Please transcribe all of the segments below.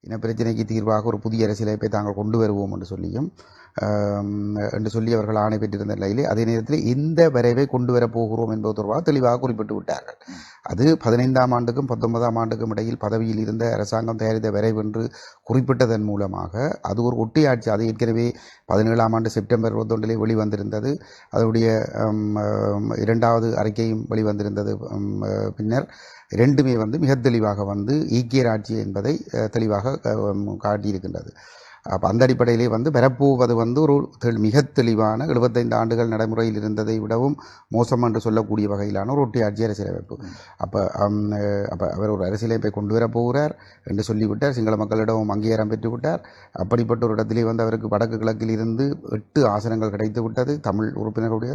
இனப்பிரச்சினைக்கு தீர்வாக ஒரு புதிய அரசியலமைப்பை தாங்கள் கொண்டு வருவோம் என்று சொல்லி அவர்கள் ஆணை பெற்றிருந்த நிலையிலே அதே நேரத்தில் எந்த வரைவை கொண்டு வரப்போகிறோம் என்பது தொடர்பாக தெளிவாக குறிப்பிட்டு விட்டார்கள். அது 15ஆம் ஆண்டுக்கும் 19ஆம் ஆண்டுக்கும் இடையில் பதவியில் இருந்த அரசாங்கம் தயாரித்த வரைவு என்று குறிப்பிட்டதன் மூலமாக அது ஒரு ஒட்டியாட்சி. அது ஏற்கனவே 17ஆம் ஆண்டு செப்டம்பர் 21 வெளிவந்திருந்தது. அதனுடைய 2வது அறிக்கையும் வெளிவந்திருந்தது. பின்னர் இரண்டுமே மிக தெளிவாக ஈக்கியர் ஆட்சி என்பதை தெளிவாக காட்டியிருக்கின்றது. அப்போ அந்த அடிப்படையிலே பெறப்போவது ஒரு மிக தெளிவான 75 ஆண்டுகள் நடைமுறையில் இருந்ததை விடவும் மோசம் என்று சொல்லக்கூடிய வகையிலான ஒரு ஒட்டியாட்சி அரசியலமைப்பு. அப்போ அவர் ஒரு அரசியலமைப்பை கொண்டு வரப்போகிறார் என்று சொல்லிவிட்டார். சிங்கள மக்களிடமும் அங்கீகாரம் பெற்றுவிட்டார். அப்படிப்பட்ட ஒரு இடத்திலே அவருக்கு வடக்கு கிழக்கில் இருந்து 8 ஆசனங்கள் கிடைத்து விட்டது. தமிழ் உறுப்பினர்களுடைய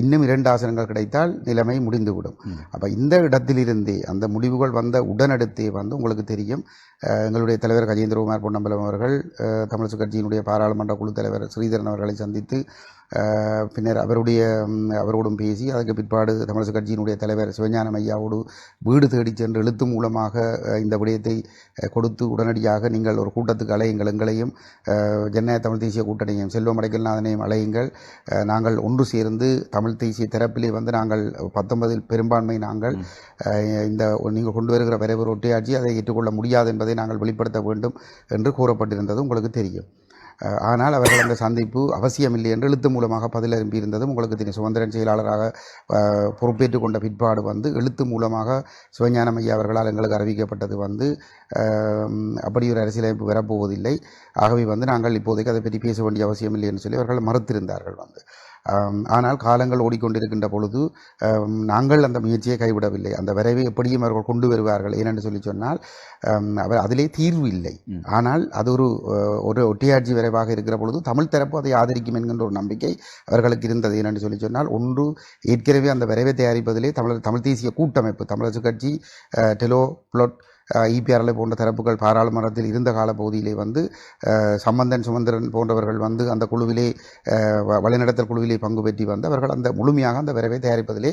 இன்னும் 2 ஆசனங்கள் கிடைத்தால் நிலைமை முடிந்துவிடும். அப்போ இந்த இடத்திலிருந்தே அந்த முடிவுகள் வந்த உடனடுத்தே உங்களுக்கு தெரியும், எங்களுடைய தலைவர் கஜேந்திரகுமார் பொன்னம்பலம் அவர்கள் தமிழரசுக் கட்சியினுடைய பாராளுமன்ற குழு தலைவர் ஸ்ரீதரன் அவர்களை சந்தித்து பின்னர் அவரோடும் பேசி அதற்கு பிற்பாடு தமிழரசுக் கட்சியினுடைய தலைவர் சிவஞானம் ஐயாவோடு வீடு தேடி சென்று எழுத்து மூலமாக இந்த விடயத்தை கொடுத்து உடனடியாக நீங்கள் ஒரு கூட்டத்துக்கு அழையுங்கள், எங்களையும் ஜனநாயக தமிழ் தேசிய கூட்டணியையும் செல்வம் அடைக்கல்நாதனையும் அழையுங்கள், நாங்கள் ஒன்று சேர்ந்து தமிழ் தேசிய தரப்பிலே நாங்கள் 19 பெரும்பான்மை நாங்கள் இந்த நீங்கள் கொண்டு வருகிற வரைவு ஒட்டியாட்சி அதை ஏற்றுக்கொள்ள முடியாது என்பதை நாங்கள் வெளிப்படுத்த வேண்டும் என்று கூறப்பட்டிருந்தது உங்களுக்கு தெரியும். ஆனால் அவர்கள் அந்த சந்திப்பு அவசியமில்லை என்று எழுத்து மூலமாக பதில் அனுப்பியிருந்ததும் உங்களுக்கு தெரியும். சுதந்திரன் செயலாளராக பொறுப்பேற்றுக் கொண்ட பிற்பாடு எழுத்து மூலமாக சிவஞானம் ஐயா அவர்களால் எங்களுக்கு அறிவிக்கப்பட்டது அப்படி ஒரு அரசியலமைப்பு வரப்போவதில்லை, ஆகவே நாங்கள் இப்போதைக்கு அதை பற்றி பேச வேண்டிய அவசியமில்லை என்று சொல்லி அவர்கள் மறுத்திருந்தார்கள். ஆனால் காலங்கள் ஓடிக்கொண்டிருக்கின்ற பொழுது நாங்கள் அந்த முயற்சியை கைவிடவில்லை. அந்த வரைவை எப்படியும் அவர்கள் கொண்டு வருவார்கள். ஏனென்று சொன்னால் அவர் அதிலே தீர்வு இல்லை. ஆனால் அது ஒரு ஒட்டியாட்சி வரைவாக இருக்கிற பொழுது தமிழ் தரப்பு அதை ஆதரிக்கும் என்கின்ற ஒரு நம்பிக்கை அவர்களுக்கு இருந்தது. ஏனென்று சொன்னால் ஒன்று, ஏற்கனவே அந்த வரைவை தயாரிப்பதிலே தமிழ் தேசிய கூட்டமைப்பு, தமிழரசுக் கட்சி, டெலோ, புளொட், இபிஆர்எல் போன்ற தரப்புகள் பாராளுமன்றத்தில் இருந்த காலப்பகுதியிலே சம்பந்தன் சுமந்திரன் போன்றவர்கள் அந்த குழுவிலே வழிநடத்தல் குழுவிலே பங்கு பெற்றி அவர்கள் அந்த முழுமையாக அந்த வரைவை தயாரிப்பதிலே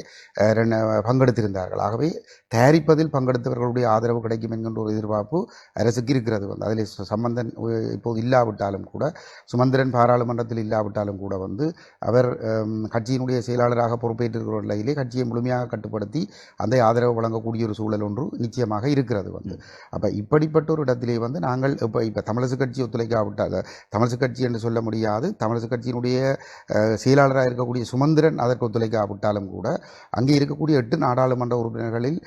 பங்கெடுத்திருந்தார்கள். ஆகவே தயாரிப்பதில் பங்கெடுத்தவர்களுடைய ஆதரவு கிடைக்கும் என்கின்ற ஒரு எதிர்பார்ப்பு அரசுக்கு இருக்கிறது. அதில் சம்பந்தன் இப்போது இல்லாவிட்டாலும் கூட, சுமந்திரன் பாராளுமன்றத்தில் இல்லாவிட்டாலும் கூட அவர் கட்சியினுடைய செயலாளராக பொறுப்பேற்றிருக்கிற நிலையிலே கட்சியை முழுமையாக கட்டுப்படுத்தி அந்த ஆதரவு வழங்கக்கூடிய ஒரு சூழல் ஒன்று நிச்சயமாக இருக்கிறது. அப்போ இப்படிப்பட்ட ஒரு இடத்திலே நாங்கள் இப்போ தமிழரசுக் கட்சி ஒத்துழைக்காவிட்டால், தமிழரசுக் கட்சி என்று சொல்ல முடியாது, தமிழரசுக் கட்சியினுடைய செயலாளராக இருக்கக்கூடிய சுமந்திரன் அதற்கு ஒத்துழைக்காவிட்டாலும் கூட அங்கே இருக்கக்கூடிய 8 நாடாளுமன்ற உறுப்பினர்களில்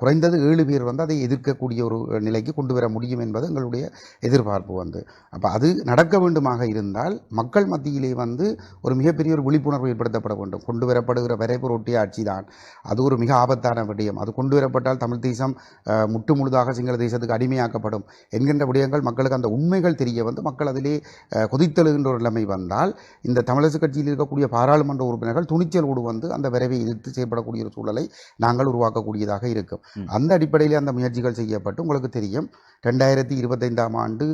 குறைந்தது 7 பேர் அதை எதிர்க்கக்கூடிய ஒரு நிலைக்கு கொண்டு வர முடியும் என்பது எங்களுடைய எதிர்பார்ப்பு. அப்போ அது நடக்க வேண்டுமாக இருந்தால் மக்கள் மத்தியிலே ஒரு மிகப்பெரிய ஒரு விழிப்புணர்வு ஏற்படுத்தப்பட வேண்டும். கொண்டு வரப்படுகிற வரைவு ஒட்டிய ஆட்சி தான் அது ஒரு மிக ஆபத்தான விடயம். அது கொண்டு வரப்பட்டால் தமிழ் தேசம் முற்று முழுதாக சிங்கள தேசத்துக்கு அடிமையாக்கப்படும் என்கின்ற விடயங்கள் மக்களுக்கு அந்த உண்மைகள் தெரிய மக்கள் அதிலே கொதித்தெழுகின்ற ஒரு நிலைமை வந்தால் இந்த தமிழரசுக் கட்சியில் இருக்கக்கூடிய பாராளுமன்ற உறுப்பினர்கள் துணிச்சலோடு அந்த விரைவை எதிர்த்து செய்யப்படக்கூடிய ஒரு சூழலை நாங்கள் உருவாக்கக்கூடியதாக இருக்கும். அந்த அடிப்படையில் அந்த முயற்சிகள் செய்யப்பட்டு உங்களுக்கு தெரியும் 2025ஆம் ஆண்டு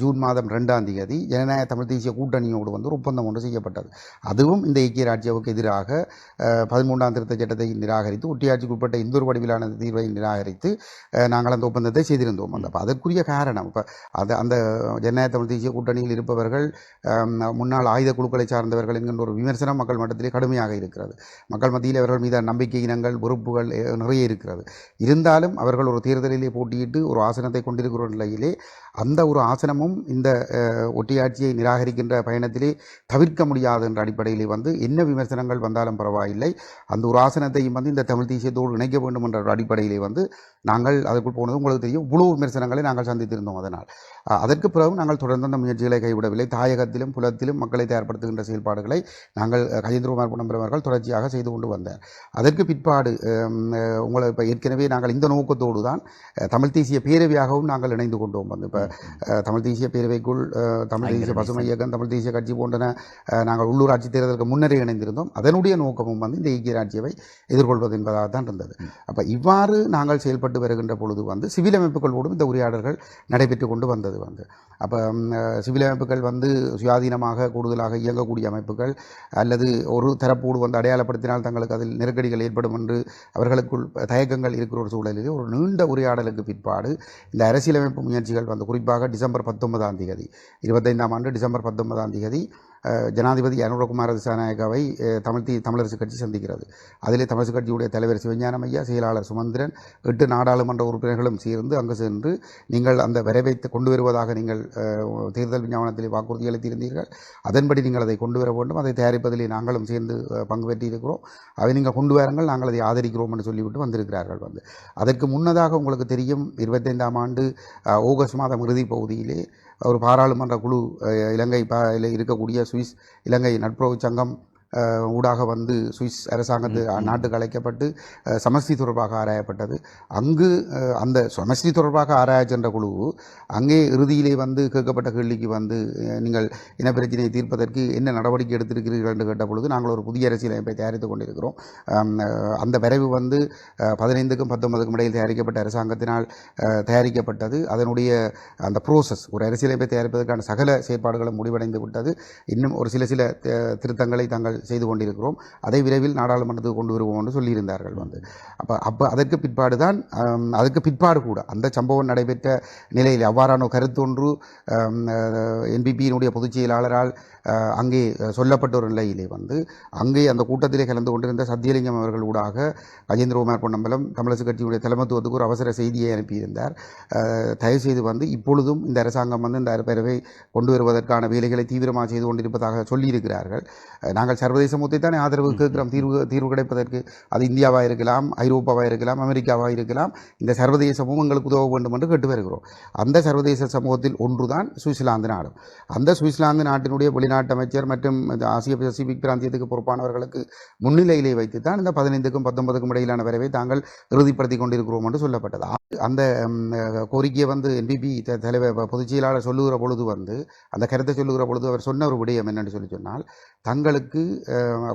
ஜூன் மாதம் 2ஆம் தேதி ஜனநாயக தமிழ் தேசிய கூட்டணியோடு ஒரு ஒப்பந்தம் ஒன்று செய்யப்பட்டது. அதுவும் இந்த ஐக்கிய ராஜ்யாவுக்கு எதிராக 13ஆம் திருத்த சட்டத்தை நிராகரித்து ஒட்டியாட்சிக்கு உட்பட்ட எந்த ஒரு வடிவிலான தீர்வை நிராகரித்து நாங்கள் அந்த ஒப்பந்தத்தை செய்திருந்தோம். அப்போ அதற்குரிய காரணம் இப்போ அந்த ஜனநாயக தமிழ் தேசிய கூட்டணியில் இருப்பவர்கள் முன்னாள் ஆயுத குழுக்களை சார்ந்தவர்கள் என்கின்ற ஒரு விமர்சனம் மக்கள் மட்டத்திலே கடுமையாக இருக்கிறது. மக்கள் மத்தியில் அவர்கள் மீதான நம்பிக்கை இனங்கள் வெறுப்புகள் நிறைய இருக்கிறது. இருந்தாலும் அவர்கள் ஒரு தேர்தலிலே போட்டியிட்டு ஒரு ஆசனத்தை கொண்டிருக்கிற நிலையிலே அந்த ஒரு ஆசனமும் இந்த ஒட்டியாட்சியை நிராகரிக்கின்ற பயணத்திலே தவிர்க்க முடியாது என்ற அடிப்படையிலே என்ன விமர்சனங்கள் வந்தாலும் பரவாயில்லை, அந்த ஒரு ஆசனத்தையும் இந்த தமிழ் தேசியத்தோடு இணைக்க வேண்டும் என்ற அடிப்படையிலே நாங்கள் அதற்குள் போனது உங்களுக்கு தெரியும். இவ்வளவு விமர்சனங்களை நாங்கள் சந்தித்திருந்தோம். அதனால் அதற்கு பிறகு நாங்கள் தொடர்ந்து அந்த முயற்சிகளை கைவிடவில்லை. தாயகத்திலும் புலத்திலும் மக்களை தயார்படுத்துகின்ற செயல்பாடுகளை நாங்கள் கஜேந்திரகுமார் பொன்னம்பலம் அவர்கள் தொடர்ச்சியாக செய்து கொண்டு வந்தார். அதற்கு பிற்பாடு உங்களை இப்போ ஏற்கனவே நாங்கள் இந்த நோக்கத்தோடு தான் தமிழ் தேசிய பேரவையாகவும் நாங்கள் இணைந்து கொண்டோம். இப்போ தமிழ் தேசிய பேரவைக்குள் தமிழ் தேசிய பசுமை இயக்கம், தமிழ் தேசிய கட்சி போன்றன நாங்கள் உள்ளூராட்சி தேர்தலுக்கு முன்னரே இணைந்திருந்தோம். அதனுடைய நோக்கமும் இந்த ஐக்கிய ராஜ்யவை எதிர்கொள்வது என்பதாக தான் இருந்தது. அப்போ இவ்வாறு நாங்கள் செயல்பட்டு வருகின்ற பொழுது வந்து சிவில் அமைப்புகளோடும் இந்த உரையாடல்கள் நடைபெற்று கொண்டு வந்தது வந்து. அப்போ சிவில் அமைப்புகள் வந்து சுயாதீனமாக கூடுதலாக இயங்கக்கூடிய அமைப்புகள் அல்லது ஒரு தரப்போடு வந்து அடையாளப்படுத்தினால் தங்களுக்கு அதில் நெருக்கடிகள் ஏற்படும் என்று அவர்களுக்குள் தயக்கங்கள் இருக்கிற ஒரு சூழலில் ஒரு நீண்ட உரையாடலுக்கு பிற்பாடு இந்த அரசியலமைப்பு முயற்சிகள் வந்து குறிப்பாக டிசம்பர் 19ஆம் தேதி 25ஆம் ஆண்டு டிசம்பர் 19ஆம் தேதி ஜனாதிபதி அனுரகுமார திசாநாயக்காவை தமிழரசு கட்சி சந்திக்கிறது. அதிலே தமிழரசு கட்சியுடைய தலைவர் சிவஞானம் ஐயா, செயலாளர் சுமந்திரன், 8 நாடாளுமன்ற உறுப்பினர்களும் சேர்ந்து அங்கு சென்று நீங்கள் அந்த வரைவை கொண்டு வருவதாக நீங்கள் தேர்தல் விஞ்ஞாபனத்திலே வாக்குறுதி அளித்திருந்தீர்கள், அதன்படி நீங்கள் அதை கொண்டு வர வேண்டும், அதை தயாரிப்பதிலே நாங்களும் சேர்ந்து பங்கு பெற்றிருக்கிறோம், அதை நீங்கள் கொண்டு வாருங்கள், நாங்கள் அதை ஆதரிக்கிறோம் என்று சொல்லிவிட்டு வந்திருக்கிறார்கள் வந்து. அதற்கு முன்னதாக உங்களுக்கு தெரியும் 25ஆம் ஆண்டு ஆகஸ்ட் மாதம் இறுதி பகுதியிலே ஒரு பாராளுமன்ற குழு இலங்கை இருக்கக்கூடிய சுவிஸ் இலங்கை நட்புறவு சங்கம் ஊடாக வந்து சுவிஸ் அரசாங்கத்து நாட்டுக்கு அழைக்கப்பட்டு சமஷ்டி தொடர்பாக ஆராயப்பட்டது. அங்கு அந்த சமஷ்டி தொடர்பாக ஆராய சென்ற குழு அங்கே இறுதியிலே வந்து கேட்கப்பட்ட கேள்விக்கு வந்து நீங்கள் இனப்பிரச்சனையை தீர்ப்பதற்கு என்ன நடவடிக்கை எடுத்திருக்கிறீர்கள் என்று கேட்ட பொழுது நாங்கள் ஒரு புதிய அரசியலமைப்பை தயாரித்து கொண்டிருக்கிறோம், அந்த வரைவு வந்து 15க்கும் 19க்கும் இடையில் தயாரிக்கப்பட்ட அரசாங்கத்தினால் தயாரிக்கப்பட்டது, அதனுடைய அந்த ப்ரோசஸ் ஒரு அரசியலமைப்பை தயாரிப்பதற்கான சகல செயற்பாடுகளும் முடிவடைந்து விட்டது, இன்னும் ஒரு சில திருத்தங்களை தாங்கள் செய்து கொண்டிருக்கிறோம், அதை விரைவில் நாடாளுமன்றத்துக்கு கொண்டு வருவோம் என்று சொல்லியிருந்தார்கள் வந்து. அப்போ அதற்கு பிற்பாடு தான் அதுக்கு பிற்பாடு கூட அந்த சம்பவம் நடைபெற்ற நிலையில் அவ்வாறான கருத்தொன்று என்பிபியினுடைய பொதுச் செயலாளரால் அங்கே சொல்லப்பட்ட ஒரு நிலையிலே வந்து அங்கே அந்த கூட்டத்திலே கலந்து கொண்டிருந்த சத்தியலிங்கம் அவர்கள் ஊடாக கஜேந்திரகுமார் பொன்னம்பலம் தமிழரசு கட்சியுடைய தலைமத்துவத்துக்கு ஒரு அவசர செய்தியை அனுப்பியிருந்தார். தயவுசெய்து வந்து இப்பொழுதும் இந்த அரசாங்கம் வந்து இந்த பேரவை கொண்டு வருவதற்கான வேலைகளை தீவிரமாக செய்து கொண்டிருப்பதாக சொல்லியிருக்கிறார்கள். நாங்கள் சர்வதேச சமூகத்தை தானே ஆதரவு கேட்கிறோம், தீர்வு கிடைப்பதற்கு. அது இந்தியாவாக இருக்கலாம், ஐரோப்பாவாக இருக்கலாம், அமெரிக்காவாக இருக்கலாம், இந்த சர்வதேச சமூகம் எங்களுக்கு உதவ வேண்டும் என்று கேட்டு வருகிறோம். அந்த சர்வதேச சமூகத்தில் ஒன்றுதான் சுவிட்சர்லாந்து நாடு. அந்த சுவிட்சர்லாந்து நாட்டினுடைய வெளிநாட்டு அமைச்சர் மற்றும் ஆசிய பசிபிக் பிராந்தியத்துக்கு பொறுப்பானவர்களுக்கு முன்னிலையிலே வைத்து தான் இந்த 15க்கும் 19க்கும் இடையிலான வரைவை தாங்கள் இறுதிப்படுத்தி கொண்டிருக்கிறோம் என்று சொல்லப்பட்டது. அந்த கோரிக்கையை வந்து என்பிபி தலைவர் பொதுச் செயலாளர் சொல்லுகிற பொழுது வந்து அந்த கருத்தை சொல்லுகிற பொழுது அவர் சொன்ன ஒரு விடயம் என்னென்னு சொல்லி சொன்னால், தங்களுக்கு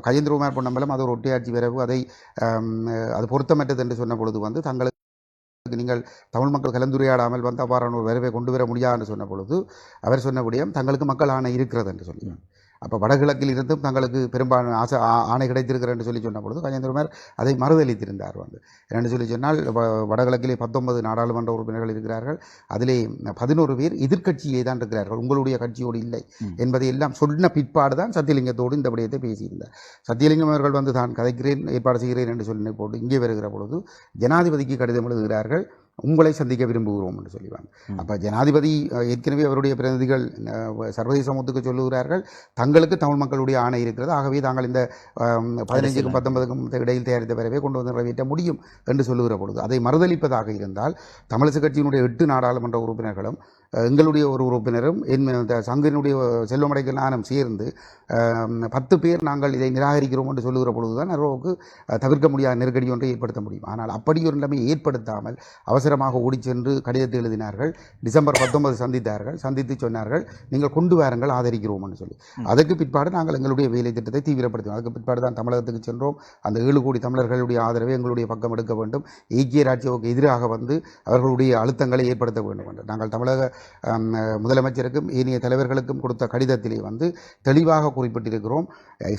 கஜேந்திரகுமார் பொன்னம்பலம் அது ஒரு ஒற்றையாட்சி வரைவு, அது பொருத்தமற்றது என்று சொன்ன பொழுது வந்து தங்களுக்கு நீங்கள் தமிழ் மக்கள் கலந்துரையாடாமல் வந்து அவ்வாறான ஒரு வரைவை கொண்டு வர முடியாது என்று சொன்ன பொழுது அவர் சொன்ன விடயம் தங்களுக்கு மக்கள் ஆணை இருக்கிறது என்று சொல்லி, அப்போ வடகிழக்கில் இருந்தும் தங்களுக்கு பெரும்பாலான ஆணை கிடைத்திருக்கிற என்று சொல்லி சொன்ன பொழுது கஜேந்திரகுமார் அதை மறுதளித்திருந்தார் வந்து. என்று சொல்லி சொன்னால் வடகிழக்கிலே 19 நாடாளுமன்ற உறுப்பினர்கள் இருக்கிறார்கள், அதிலே 11 பேர் எதிர்க்கட்சியிலே தான் இருக்கிறார்கள், உங்களுடைய கட்சியோடு இல்லை என்பதை எல்லாம் சொன்ன பிற்பாடு தான் சத்தியலிங்கத்தோடு இந்த விடயத்தை பேசியிருந்தார். சத்தியலிங்கம் அவர்கள் வந்து தான் கதைக்கிறேன் ஏற்பாடு செய்கிறேன் என்று சொல்லி போட்டு இங்கே வருகிற பொழுது ஜனாதிபதிக்கு கடிதம் எழுதுகிறார்கள், உங்களை சந்திக்க விரும்புகிறோம் என்று சொல்லுவாங்க. அப்போ ஜனாதிபதி ஏற்கனவே அவருடைய பிரதிநிதிகள் சர்வதேச சமூகத்துக்கு சொல்லுகிறார்கள், தங்களுக்கு தமிழ் மக்களுடைய ஆணை இருக்கிறது, ஆகவே தாங்கள் இந்த 15க்கும் 19க்கும் இடையில் தயாரித்த வரைவே கொண்டு வந்து நிறைவேற்ற முடியும் என்று சொல்லுகிற பொழுது அதை மறுதளிப்பதாக இருந்தால் தமிழரசு கட்சியினுடைய 8 நாடாளுமன்ற உறுப்பினர்களும் எங்களுடைய ஒரு உறுப்பினரும் சங்கினுடைய செல்வமடைகள் நானும் சேர்ந்து 10 பேர் நாங்கள் இதை நிராகரிக்கிறோம் என்று சொல்லுகிற பொழுதுதான் அவர்களுக்கு தவிர்க்க முடியாத நெருக்கடி ஒன்றை ஏற்படுத்த முடியும். ஆனால் அப்படி ஒரு நிலைமை ஏற்படுத்தாமல் அவசரமாக ஓடி சென்று கடிதத்தை எழுதினார்கள். டிசம்பர் 19 சந்தித்தார்கள், சந்தித்து சொன்னார்கள் நீங்கள் கொண்டு வாருங்கள் ஆதரிக்கிறோம் என்று சொல்லி. அதற்கு பிற்பாடு நாங்கள் எங்களுடைய வேலை திட்டத்தை தீவிரப்படுத்தினோம். அதுக்கு பிற்பாடு தான் தமிழகத்துக்கு சென்றோம். அந்த 7 கோடி தமிழர்களுடைய ஆதரவை எங்களுடைய பக்கம் எடுக்க வேண்டும், ஐக்கிய ராஜ்யவுக்கு எதிராக வந்து அவர்களுடைய அழுத்தங்களை ஏற்படுத்த வேண்டும் என்று நாங்கள் தமிழக முதலமைச்சருக்கும் ஏனைய தலைவர்களுக்கும் கொடுத்த கடிதத்திலே வந்து தெளிவாக குறிப்பிட்டிருக்கிறோம்.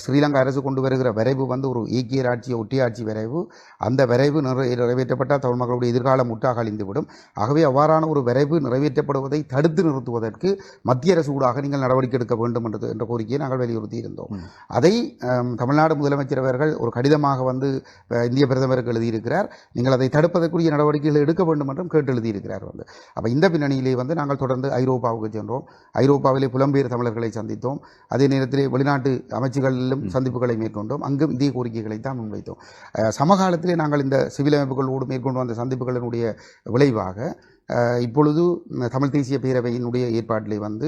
ஸ்ரீலங்கா அரசு கொண்டு வருகிற வரைவு வந்து ஒரு ஐக்கிய ராட்சிய ஒட்டியாட்சி வரைவு. அந்த வரைவு நிறைவேற்றப்பட்டால் தமிழ் மக்களுடைய எதிர்காலம் முற்றாக அழிந்துவிடும். ஆகவே அவ்வாறான ஒரு வரைவு நிறைவேற்றப்படுவதை தடுத்து நிறுத்துவதற்கு மத்திய அரசு ஊடாக நீங்கள் நடவடிக்கை எடுக்க வேண்டும் என்ற கோரிக்கையை நாங்கள் வலியுறுத்தி இருந்தோம். அதை தமிழ்நாடு முதலமைச்சர் அவர்கள் ஒரு கடிதமாக வந்து இந்திய பிரதமருக்கு எழுதியிருக்கிறார். நீங்கள் அதை தடுப்பதற்குரிய நடவடிக்கைகளை எடுக்க வேண்டும் என்றும் கேட்டு எழுதியிருக்கிறார் வந்து. அப்போ இந்த பின்னணியிலே வந்து நாங்கள் தொடர்ந்து ஐரோப்பாவுக்கு சென்றோம். ஐரோப்பாவிலே புலம்பெயர் தமிழர்களை சந்தித்தோம். அதே நேரத்திலே வெளிநாட்டு அமைச்சுகளிலும் சந்திப்புகளை மேற்கொண்டோம். அங்கும் இதே கோரிக்கைகளை தான் முன்வைத்தோம். சமகாலத்திலே நாங்கள் இந்த சிவில் அமைப்புகளோடு மேற்கொண்டு வந்த சந்திப்புகளினுடைய விளைவாக இப்பொழுது தமிழ் தேசிய பேரவையினுடைய ஏற்பாட்டிலே வந்து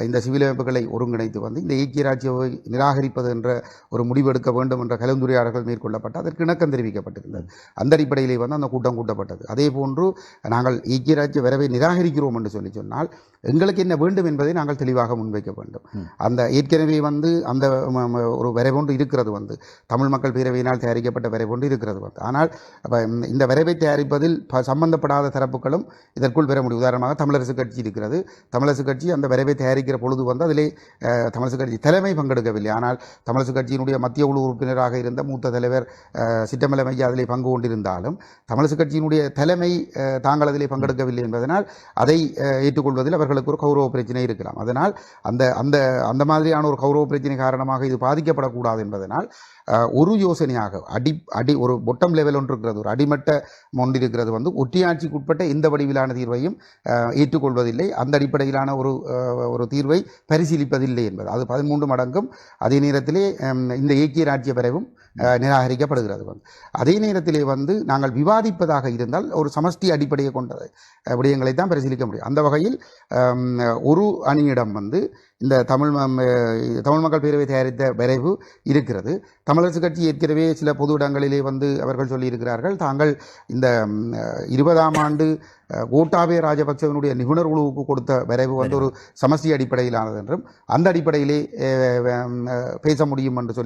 இந்த சிவில் அமைப்புகளை ஒருங்கிணைத்து வந்து இந்த ஐக்கிய ராஜ்யவை நிராகரிப்பது என்ற ஒரு முடிவு எடுக்க வேண்டும் என்ற கலந்துரையாடல்கள் மேற்கொள்ளப்பட்டு அதற்கு இணக்கம் தெரிவிக்கப்பட்டிருந்தது. அந்த அடிப்படையிலே வந்து அந்த கூட்டம் கூட்டப்பட்டது. அதே போன்று நாங்கள் ஐக்கிய ராஜ்ய வரவை நிராகரிக்கிறோம் என்று சொன்னால் எங்களுக்கு என்ன வேண்டும் என்பதை நாங்கள் தெளிவாக முன்வைக்க வேண்டும். அந்த ஏற்கனவே வந்து அந்த ஒரு வரைவொன்று இருக்கிறது வந்து தமிழ் மக்கள் பேரவையினால் தயாரிக்கப்பட்ட வரைவொன்று இருக்கிறது வந்து. ஆனால் இந்த வரைவை தயாரிப்பதில் சம்பந்தப்படாத தரப்புகளும் இதற்குள் பெற முடியும். உதாரணமாக தமிழரசு கட்சி இருக்கிறது. தமிழரசு கட்சி அந்த வரைவை தயாரிக்கிற பொழுது வந்து அதிலே தமிழரசு கட்சி தலைமை பங்கெடுக்கவில்லை. ஆனால் தமிழரசு கட்சியினுடைய மத்திய குழு உறுப்பினராக இருந்த மூத்த தலைவர் சிட்டமலை மையா அதிலே பங்கு கொண்டிருந்தாலும் தமிழரசு கட்சியினுடைய தலைமை தாங்கள் அதிலே பங்கெடுக்கவில்லை என்பதனால் அதை ஏற்றுக்கொள்வதில் அவர்களுக்கு ஒரு கௌரவ பிரச்சனை இருக்கலாம். அதனால் அந்த அந்த அந்த மாதிரியான ஒரு கௌரவ பிரச்சனை காரணமாக இது பாதிக்கப்படக்கூடாது என்பதனால் ஒரு யோசனையாக ஒரு பொட்டம் லெவல் ஒன்று இருக்கிறது, ஒரு அடிமட்ட ஒன்று இருக்கிறது வந்து ஒற்றியாட்சிக்குட்பட்ட எந்த வடிவிலான தீர்வையும் ஏற்றுக்கொள்வதில்லை, அந்த அடிப்படையிலான ஒரு தீர்வை பரிசீலிப்பதில்லை என்பது அது 13 மடங்கும். அதே நேரத்திலே இந்த ஐக்கிய ராஜ்ய வரைவும் நிராகரிக்கப்படுகிறது வந்து. அதே நேரத்திலே வந்து நாங்கள் விவாதிப்பதாக இருந்தால் ஒரு சமஷ்டி அடிப்படையை கொண்ட விடயங்களை தான் பரிசீலிக்க முடியும். அந்த வகையில் ஒரு அணியிடம் வந்து இந்த தமிழ் மக்கள் பேரவை தயாரித்த வரைவு இருக்கிறது. தமிழரசு கட்சி ஏற்கனவே சில பொது இடங்களிலே வந்து அவர்கள் சொல்லியிருக்கிறார்கள், தாங்கள் இந்த 20ஆம் ஆண்டு கோட்டாபய ராஜபக்சவனுடைய நிபுணர் குழுவுக்கு கொடுத்த வரைவு வந்து ஒரு சமஷ்டி அடிப்படையிலானது என்றும் அந்த அடிப்படையிலே பேச முடியும் என்று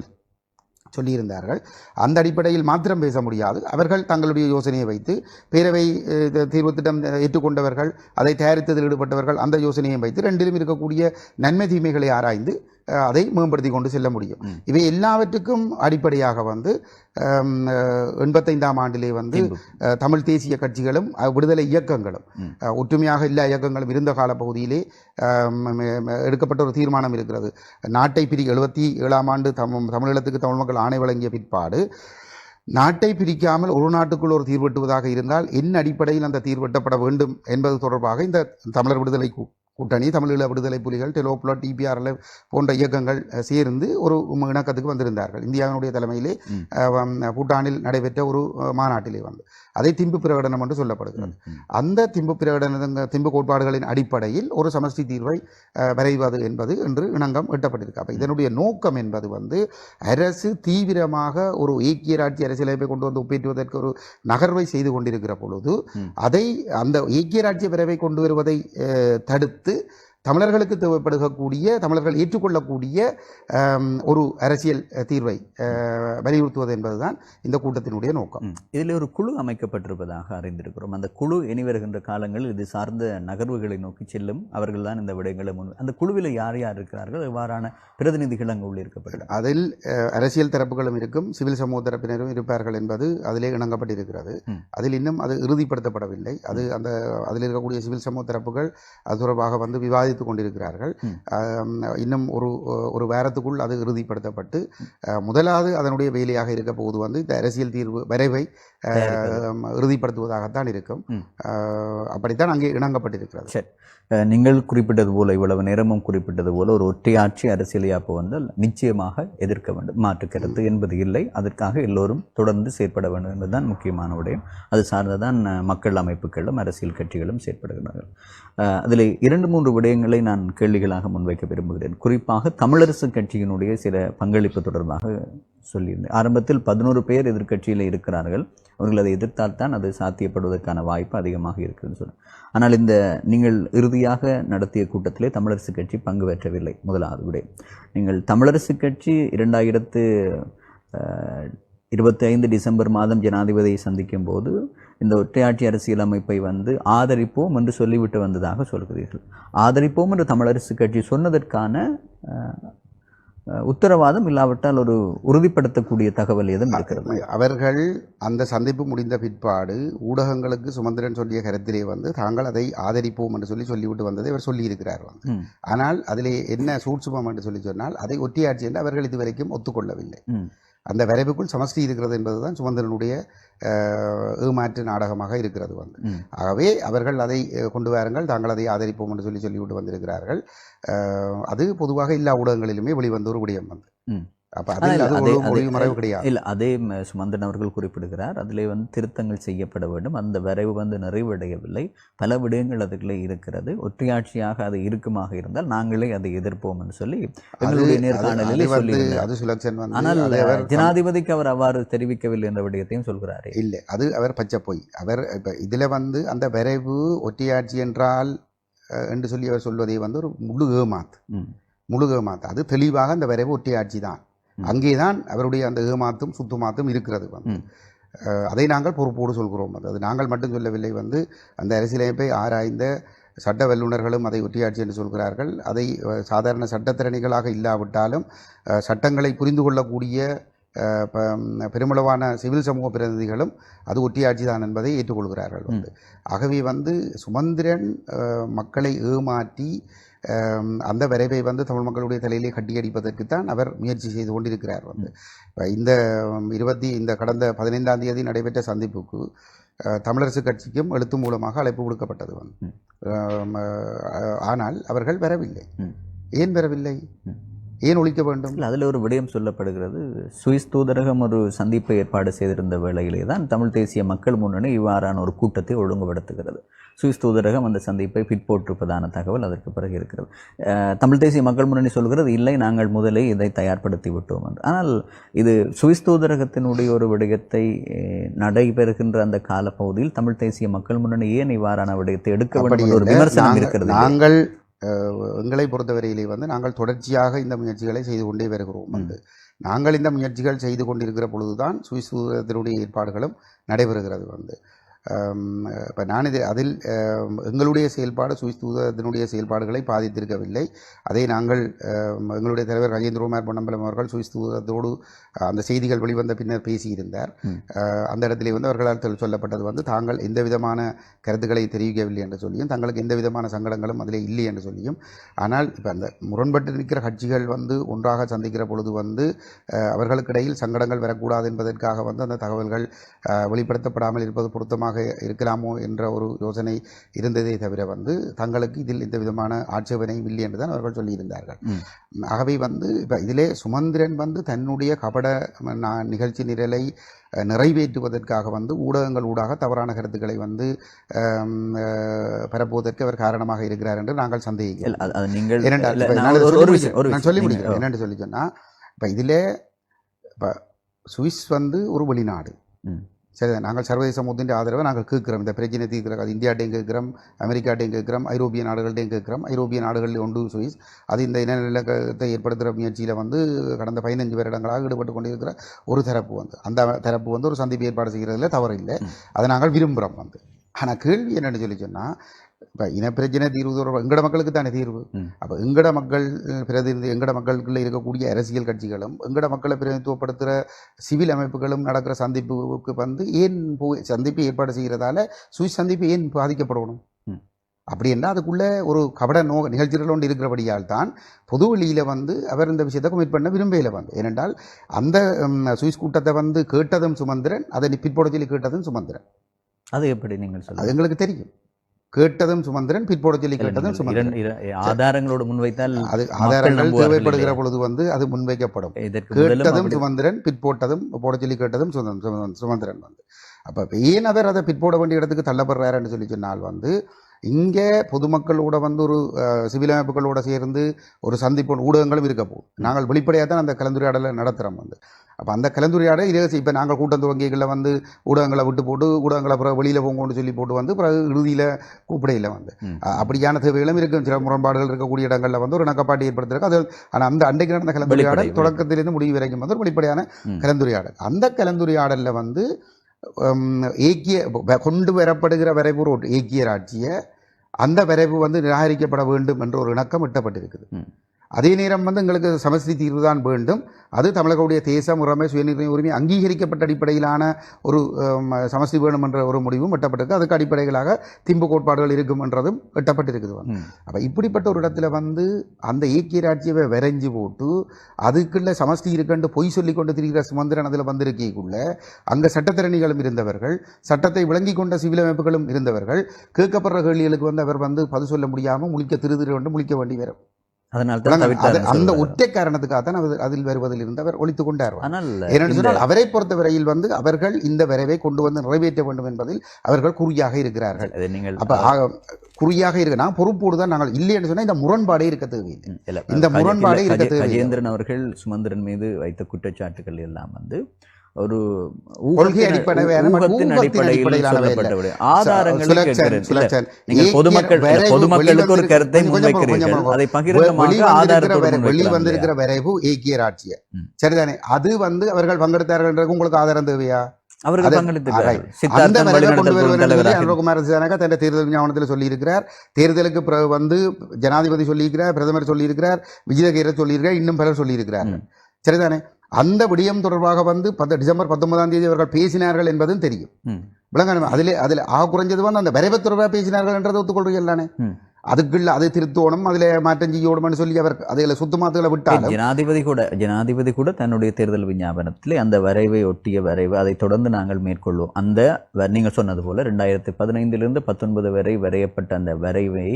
சொல்லியிருந்தார்கள். அந்த அடிப்படையில் மாத்திரம் பேச முடியாது. அவர்கள் தங்களுடைய யோசனையை வைத்து பேரவை தீர்வு திட்டம் ஏற்றுக்கொண்டவர்கள், அதை தயாரித்ததில் ஈடுபட்டவர்கள் அந்த யோசனையை வைத்து ரெண்டிலும் இருக்கக்கூடிய நன்மை தீமைகளை ஆராய்ந்து அதை மேம்படுத்தி கொண்டு செல்ல முடியும். இவை எல்லாவற்றுக்கும் அடிப்படையாக வந்து 85ஆம் ஆண்டிலே வந்து தமிழ் தேசிய கட்சிகளும் விடுதலை இயக்கங்களும் ஒற்றுமையாக எல்லா இயக்கங்களும் இருந்த கால பகுதியிலே எடுக்கப்பட்ட ஒரு தீர்மானம் இருக்கிறது. நாட்டை 77ஆம் ஆண்டு தமிழீழத்துக்கு தமிழ் மக்கள் ஆணை வழங்கிய பிற்பாடு நாட்டை பிரிக்காமல் ஒரு நாட்டுக்குள் ஒரு தீர்வெட்டுவதாக இருந்தால் என்ன அடிப்படையில் அந்த தீர்வெட்டப்பட வேண்டும் என்பது தொடர்பாக இந்த தமிழர் விடுதலை கூட்டணி, தமிழீழ விடுதலை புலிகள், டெலோப்லா, டிபிஆர்எல் போன்ற இயக்கங்கள் சேர்ந்து ஒரு இணக்கத்துக்கு வந்திருந்தார்கள். இந்தியாவினுடைய தலைமையிலே பூட்டானில் நடைபெற்ற ஒரு மாநாட்டிலே வந்து அதை திம்பு பிரகடனம் என்று சொல்லப்படுகிறது. அந்த திம்பு கோட்பாடுகளின் அடிப்படையில் ஒரு சமஷ்டி தீர்வை வரைவது என்பது என்று இணங்கம் எட்டப்பட்டிருக்கு. அப்போ இதனுடைய நோக்கம் என்பது வந்து அரசு தீவிரமாக ஒரு ஐக்கிய ராஜ்ய அரசியலமைப்பை கொண்டு வந்து ஒப்பேற்றுவதற்கு ஒரு நகர்வை செய்து கொண்டிருக்கிற பொழுது அதை அந்த ஐக்கிய ராஜ்ய வரைவை கொண்டு வருவதை தடுத்து தமிழர்களுக்கு தேவைப்படுகக்கூடிய, தமிழர்கள் ஏற்றுக்கொள்ளக்கூடிய ஒரு அரசியல் தீர்வை வலியுறுத்துவது என்பதுதான் இந்த கூட்டத்தினுடைய நோக்கம். இதில் ஒரு குழு அமைக்கப்பட்டிருப்பதாக அறிந்திருக்கிறோம். அந்த குழு இனி வருகின்ற காலங்களில் இது சார்ந்த நகர்வுகளை நோக்கி செல்லும். அவர்கள் தான் இந்த விடயங்களை அந்த குழுவில் யார் யார் இருக்கிறார்கள், எவ்வாறான பிரதிநிதிகள் அங்கு உள்ளிருக்கப்பட்டது? அதில் அரசியல் தரப்புகளும் இருக்கும், சிவில் சமூக தரப்பினரும் இருப்பார்கள் என்பது அதிலே இணங்கப்பட்டிருக்கிறது. அதில் இன்னும் அது இறுதிப்படுத்தப்படவில்லை. அதில் இருக்கக்கூடிய சிவில் சமூக தரப்புகள் அது தொடர்பாக வந்து விவாதித்துக் கொண்டிருக்கிறார்கள். இன்னும் ஒரு வாரத்துக்குள் அது இறுதிப்படுத்தப்பட்டு முதலாவது அதனுடைய வேலையாக இருக்க போது வந்து இந்த அரசியல் தீர்வு வரைவை இறுதிப்படுத்துவதாகத்தான் இருக்கும். அப்படித்தான் அங்கே இணங்கப்பட்டிருக்கிறது. சரி, நீங்கள் குறிப்பிட்டது போல, இவ்வளவு நேரமும் குறிப்பிட்டது போல, ஒரு ஒற்றையாட்சி அரசியலையாப்பு வந்தால் நிச்சயமாக எதிர்க்க வேண்டும், மாற்றுக்கருத்து என்பது இல்லை. அதற்காக எல்லோரும் தொடர்ந்து செயற்பட வேண்டும் என்பதுதான் முக்கியமான விடயம். அது சார்ந்துதான் மக்கள் அமைப்புகளும் அரசியல் கட்சிகளும் செயற்படுகிறார்கள். அதில் 2-3 விடயங்களை நான் கேள்விகளாக முன்வைக்க விரும்புகிறேன். குறிப்பாக தமிழரசு கட்சியினுடைய சில பங்களிப்பு தொடர்பாக சொல்லியிருந்தேன். ஆரம்பத்தில் 11 பேர் எதிர்க்கட்சியில் இருக்கிறார்கள். அவர்கள் அதை எதிர்த்தால் தான் அது சாத்தியப்படுவதற்கான வாய்ப்பு அதிகமாக இருக்குதுன்னு சொல்லுங்கள். ஆனால் இந்த நீங்கள் இறுதியாக நடத்திய கூட்டத்திலே தமிழரசு கட்சி பங்கு பெற்றவில்லை. முதலாவது விடயம், நீங்கள் தமிழரசு கட்சி 2025 டிசம்பர் மாதம் ஜனாதிபதியை சந்திக்கும் போது இந்த ஒற்றையாட்சி அரசியலமைப்பை வந்து ஆதரிப்போம் என்று சொல்லிவிட்டு வந்ததாக சொல்கிறீர்கள். ஆதரிப்போம் என்று தமிழரசு கட்சி சொன்னதற்கான உத்தரவாதம் இல்லாவிட்டால் ஒரு உறுதிப்படுத்தக்கூடிய தகவல் எதுவும் இருக்கிறது? அவர்கள் அந்த சந்திப்பு முடிந்த பிற்பாடு ஊடகங்களுக்கு சுமந்திரன் சொல்லிய கருத்திலே வந்து தாங்கள் அதை ஆதரிப்போம் என்று சொல்லிவிட்டு வந்ததை அவர் சொல்லியிருக்கிறார். ஆனால் அதிலே என்ன சூட்சுமம் என்று சொன்னால் அதை ஒற்றையாட்சி என்று அவர்கள் இதுவரைக்கும் ஒத்துக்கொள்ளவில்லை. அந்த வரைவுக்குள் சமஷ்டி இருக்கிறது என்பதுதான் சுமந்திரனுடைய ஏமாற்று நாடகமாக இருக்கிறது வந்து. ஆகவே அவர்கள் அதை கொண்டு வாருங்கள், தாங்கள் அதை ஆதரிப்போம் என்று சொல்லிவிட்டு வந்திருக்கிறார்கள். அது பொதுவாக எல்லா ஊடகங்களிலுமே வெளிவந்த ஒரு விடயம் வந்து. அப்போ அதில் அது ஒளிவு மறைவு கிடையாது. இல்லை, அதே சுமந்திரன் அவர்கள் குறிப்பிடுகிறார், அதிலே திருத்தங்கள் செய்யப்பட வேண்டும். அந்த வரைவு நிறைவடையவில்லை. பல விடயங்கள் அதுக்குள்ளே இருக்கிறது. ஒற்றையாட்சியாக அது இருக்குமாக இருந்தால் நாங்களே அதை எதிர்ப்போம் என்று சொல்லி எங்களுடைய நேர்காணலில் சொல்லி, ஆனால் ஜனாதிபதிக்கு அவர் அவ்வாறு தெரிவிக்கவில்லை என்ற விடயத்தையும் சொல்கிறாரே. இல்லை, அது அவர் பச்சை போய். அவர் இப்போ இதில் அந்த வரைவு ஒற்றையாட்சி என்றால் என்று சொல்லி அவர் சொல்வதை ஒரு முழு ஏமாத்து. அது தெளிவாக அந்த வரைவு ஒற்றையாட்சி தான். அங்கேதான் அவருடைய அந்த ஏமாத்தும் சுத்துமாத்தும் இருக்கிறது. அதை நாங்கள் பொறுப்போடு சொல்கிறோம். அது நாங்கள் மட்டும் சொல்லவில்லை. அந்த அரசியலமைப்பை ஆராய்ந்த சட்ட வல்லுநர்களும் அதை ஒற்றையாட்சி என்று சொல்கிறார்கள். அதை சாதாரண சட்டத்திறனிகளாக இல்லாவிட்டாலும் சட்டங்களை புரிந்து கொள்ளக்கூடிய பெருமளவான சிவில் சமூக பிரதிநிதிகளும் அது ஒற்றையாட்சி தான் என்பதை ஏற்றுக்கொள்கிறார்கள். ஆகவே சுமந்திரன் மக்களை ஏமாற்றி அந்த வரைவை தமிழ் மக்களுடைய தலையிலே கட்டியடிப்பதற்குத்தான் அவர் முயற்சி செய்து கொண்டிருக்கிறார். இந்த கடந்த 15ஆம் தேதி நடைபெற்ற சந்திப்புக்கு தமிழரசு கட்சிக்கும் எழுத்து மூலமாக அழைப்பு விடுக்கப்பட்டது. ஆனால் அவர்கள் வரவில்லை. ஏன் வரவில்லை? ஏன் ஒழிக்க வேண்டும்? அதில் ஒரு விடயம் சொல்லப்படுகிறது. சுவிஸ் தூதரகம் ஒரு சந்திப்பை ஏற்பாடு செய்திருந்த வேளையிலே தான் தமிழ் தேசிய மக்கள் முன்னணி இவ்வாறான ஒரு கூட்டத்தை ஒழுங்குபடுத்துகிறது. சுவிஸ் தூதரகம் அந்த சந்திப்பை பிற்போட்டிருப்பதான தகவல் அதற்கு பிறகு இருக்கிறது. தமிழ் தேசிய மக்கள் முன்னணி சொல்கிறது, இல்லை, நாங்கள் முதலே இதை தயார்படுத்தி விட்டோம் என்று. ஆனால் இது சுவிஸ் தூதரகத்தினுடைய ஒரு விடயத்தை நடைபெறுகின்ற அந்த காலப்பகுதியில் தமிழ் தேசிய மக்கள் முன்னணி ஏன் இவ்வாறான விடயத்தை எடுக்க வேண்டும் என்ற ஒரு விமர்சனம் இருக்கிறது. நாங்கள் எங்களை பொறுத்தவரையிலே நாங்கள் தொடர்ச்சியாக இந்த முயற்சிகளை செய்து கொண்டே வருகிறோம். நாங்கள் இந்த முயற்சிகள் செய்து கொண்டிருக்கிற பொழுதுதான் சுவிஸ் தூதரகத்தினுடைய ஏற்பாடுகளும் நடைபெறுகிறது. இப்போ அதில் எங்களுடைய செயல்பாடு சுவிஸ் தூதரகத்தினுடைய செயல்பாடுகளை பாதித்திருக்கவில்லை. அதை நாங்கள் எங்களுடைய தலைவர் கஜேந்திரகுமார் பொன்னம்பலம் அவர்கள் சுவிஸ் தூதரகத்தோடு அந்த செய்திகள் வெளிவந்த பின்னர் பேசியிருந்தார். அந்த இடத்திலே அவர்களால் சொல்லப்பட்டது தாங்கள் எந்த விதமான கருத்துக்களை தெரிவிக்கவில்லை என்று சொல்லியும், தங்களுக்கு எந்த விதமான சங்கடங்களும் அதில் இல்லை என்று சொல்லியும். ஆனால் இப்போ அந்த முரண்பட்டு நிற்கிற கட்சிகள் ஒன்றாக சந்திக்கிற பொழுது அவர்களுக்கிடையில் சங்கடங்கள் வரக்கூடாது என்பதற்காக அந்த தகவல்கள் வெளிப்படுத்தப்படாமல் இருப்பது பொருத்தமாக இருக்கலாமோ என்ற ஒரு யோசனை இருந்ததே தவிர தங்களுக்கு இதில் எந்த விதமான ஆட்சேபனையும் இல்லை என்றுதான் அவர்கள் சொல்லியிருந்தார்கள். ஆகவே இப்போ இதிலே சுமந்திரன் தன்னுடைய கபட நிகழ்ச்சி நிரலை நிறைவேற்றுவதற்காக ஊடகங்கள் ஊடாக தவறான கருத்துக்களை பரப்புவதற்கு அவர் காரணமாக இருக்கிறார் என்று நாங்கள் சந்தேகிக்கிறோம். நான் சொல்லி முடிக்கிறேன். என்னென்று சொல்லி சொன்னால், இப்போ இதிலே இப்போ சுவிஸ் ஒரு வெளிநாடு. சரி, நாங்கள் சர்வதேச சமூகத்தின் ஆதரவை நாங்கள் கேட்கிறோம். இந்த பிரச்சனை தீர்க்கிறோம். அது இந்தியாட்டையும் கேட்கிறோம், அமெரிக்காட்டையும் கேட்கிறோம், ஐரோப்பிய நாடுகள்டையும் கேட்கிறோம். ஐரோப்பிய நாடுகளில் ஒன்று சுவிஸ். அது இந்த இனநிலத்தை ஏற்படுத்துகிற முயற்சியில் கடந்த 15 வருடங்களாக ஈடுபட்டு கொண்டிருக்கிற ஒரு தரப்பு. அந்த தரப்பு ஒரு சந்திப்பு ஏற்பாடு செய்கிறதுல தவறு இல்லை. அதை நாங்கள் விரும்புகிறோம். ஆனால் கேள்வி என்னென்னு சொல்லி சொன்னால், இப்போ இனப்பிரச்சனை தீர்வு எங்கட மக்களுக்கு தானே தீர்வு. அப்போ எங்கட மக்கள் பிரதிநிதி, எங்கட மக்களுக்குள்ள இருக்கக்கூடிய அரசியல் கட்சிகளும் எங்கட மக்களை பிரதிநிதித்துவப்படுத்துகிற சிவில் அமைப்புகளும் நடக்கிற சந்திப்புக்கு ஏன் சந்திப்பு ஏற்பாடு செய்கிறதால சுவிஸ் சந்திப்பு ஏன் பாதிக்கப்படணும்? அப்படி என்றால் அதுக்குள்ளே ஒரு கபட நிகழ்ச்சிகள் ஒன்று இருக்கிறபடியால் தான் பொது வெளியில் அவர் இந்த விஷயத்தை கமிட் பண்ண விரும்பையில் ஏனென்றால் அந்த சுவிஸ் கூட்டத்தை கேட்டதும் சுமந்திரன், அதை பிற்போட சொல்லி கேட்டதும் சுமந்திரன். அது எப்படி நீங்கள் சொல்லுங்கள்? அது எங்களுக்கு தெரியும். கேட்டதும் சுமந்திரன், பிற்போட சொல்லி கேட்டதும் சுமந்திரன். ஆதாரங்களோடு முன்வைத்தால் அது ஆதாரங்கள் தேவைப்படுகிற பொழுது அது முன்வைக்கப்படும். கேட்டதும் சுமந்திரன், பிற்போட்டதும் போட சொல்லி கேட்டதும் சுமந்திரன். அப்போ ஏன் அவர் அதை பிற்போட வேண்டிய இடத்துக்கு தள்ளப்படுறாருன்னு சொல்லி சொன்னால் இங்கே பொதுமக்களோட ஒரு சிவில் அமைப்புகளோட சேர்ந்து ஒரு சந்திப்பு ஊடகங்களும் இருக்க போகும். நாங்கள் வெளிப்படையாக தான் அந்த கலந்துரையாடலை நடத்துகிறோம். அப்போ அந்த கலந்துரையாடல் இதே இப்போ நாங்கள் கூட்டம் துவங்கிகளில் ஊடகங்களை விட்டு போட்டு ஊடகங்களை அப்புறம் வெளியில் போங்கன்னு சொல்லி போட்டு பிறகு இறுதியில் கூப்பிடையில் அப்படியான தேவைகளும் இருக்கும். சில முரண்பாடுகள் இருக்கக்கூடிய இடங்களில் ஒரு இணக்கப்பாட்டை ஏற்படுத்துறதுக்கு அது. ஆனால் அந்த அன்றைக்கு நடந்த கலந்துரையாடல் தொடக்கத்திலிருந்து முடிவு வரைக்கும் ஒரு வெளிப்படையான கலந்துரையாடல். அந்த கலந்துரையாடலில் ஏக்கிய கொண்டு வரப்படுகிற வரைவு ஒரு ஏக்கிய ஆட்சியை அந்த வரைவு நிராகரிக்கப்பட வேண்டும் என்ற ஒரு இணக்கம் எட்டப்பட்டிருக்குது. அதே நேரம் எங்களுக்கு சமஸ்தி தீர்வு தான் வேண்டும். அது தமிழகவுடைய தேச முறைமை சுயநிர்ணய உரிமை அங்கீகரிக்கப்பட்ட அடிப்படையிலான ஒரு சமஸ்தி வேணும் என்ற ஒரு முடிவும் எட்டப்பட்டிருக்கு. அதுக்கு அடிப்படைகளாக திம்பு கோட்பாடுகள் இருக்கும் என்றதும் எட்டப்பட்டிருக்குது. அப்போ இப்படிப்பட்ட ஒரு இடத்துல அந்த ஏக்கிய ஆட்சியை வரைஞ்சி போட்டு அதுக்குள்ள சமஸ்தி இருக்குன்னு பொய் சொல்லி கொண்டு திரிகிற சுமந்திரன் அதில் வந்திருக்கக்குள்ள அங்கே சட்டத்திறனிகளும் இருந்தவர்கள், சட்டத்தை விளங்கி கொண்ட சிவில் அமைப்புகளும் இருந்தவர்கள் கேட்கப்படுற கேள்விகளுக்கு அவர் பதில் சொல்ல முடியாமல் முழிக்க திரு முழிக்க வேண்டி வரும். அதனால தான் தவிர்த்தார். அந்த ஒற்றை காரணத்துக்காக தான் அதில் வருவதில் இருந்து அவர் ஒழித்துக் கொண்டார். ஆனால் ஏனென்று சொன்னால் அவரை பொறுத்தவரையில் வந்து அவர்கள் இந்த வரைவை கொண்டு வந்து நிறைவேற்ற வேண்டும் என்பதில் அவர்கள் குறியாக இருக்கிறார்கள். நீங்கள் அப்ப குறியாக இருக்கு, நான் பொறுப்போடு தான் நாங்கள் இல்லை என்று சொன்னா இந்த முரண்பாடே இருக்க தேவையில்லை. இந்த முரண்பாடே இருக்க தேவையில்லை. கஜேந்திரன் அவர்கள் சுமந்திரன் மீது வைத்த குற்றச்சாட்டுகள் எல்லாம் வந்து ஒரு கொள்கை அடிப்படையிலான பொதுமக்களுக்கு ஒரு கருத்தை முன்வைக்கிறீர்கள், அதை பகிரங்கமாக ஆதாரத்தோடு வெளிவந்திருக்கிற வரைவு ஏக்கிய ஆட்சிய சரிதானே, அது வந்து அவர்கள் பங்கெடுத்தார்கள் என்ற உங்களுக்கு ஆதாரம் தேவையா? அவர்கள் பங்கெடுத்திருக்கிறார்கள். தன் தேர்தல் ஞாபகத்தில் சொல்லியிருக்கிறார். தேர்தலுக்கு வந்து ஜனாதிபதி சொல்லியிருக்கிறார், பிரதமர் சொல்லியிருக்கிறார், விஜயகீரர் சொல்லியிருக்கிறார், இன்னும் பலர் சொல்லியிருக்கிறார்கள். சரிதானே, அந்த விடயம் தொடர்பாக வந்து டிசம்பர் 19ஆம் தேதி அவர்கள் பேசினார்கள் என்பதும் தெரியும். விளங்க அதில் குறைஞ்சது வந்து அந்த வரைவு தொடர்பாக பேசினார்கள் என்றதை ஒத்துக்கொள்றீர்கள் தானே. அதுக்குள்ள அதை திருத்தோணும், அதில் மாற்றம் செய்யணும்னு சொல்லி அவர் அதில் சுத்தமாத்துகளை விட்டார். ஜனாதிபதி கூட தன்னுடைய தேர்தல் விஞ்ஞாபனத்தில் அந்த வரைவை ஒட்டிய வரைவு அதை தொடர்ந்து நாங்கள் மேற்கொள்வோம். அந்த நீங்கள் சொன்னது போல 2015 19 வரை வரையப்பட்ட அந்த வரைவை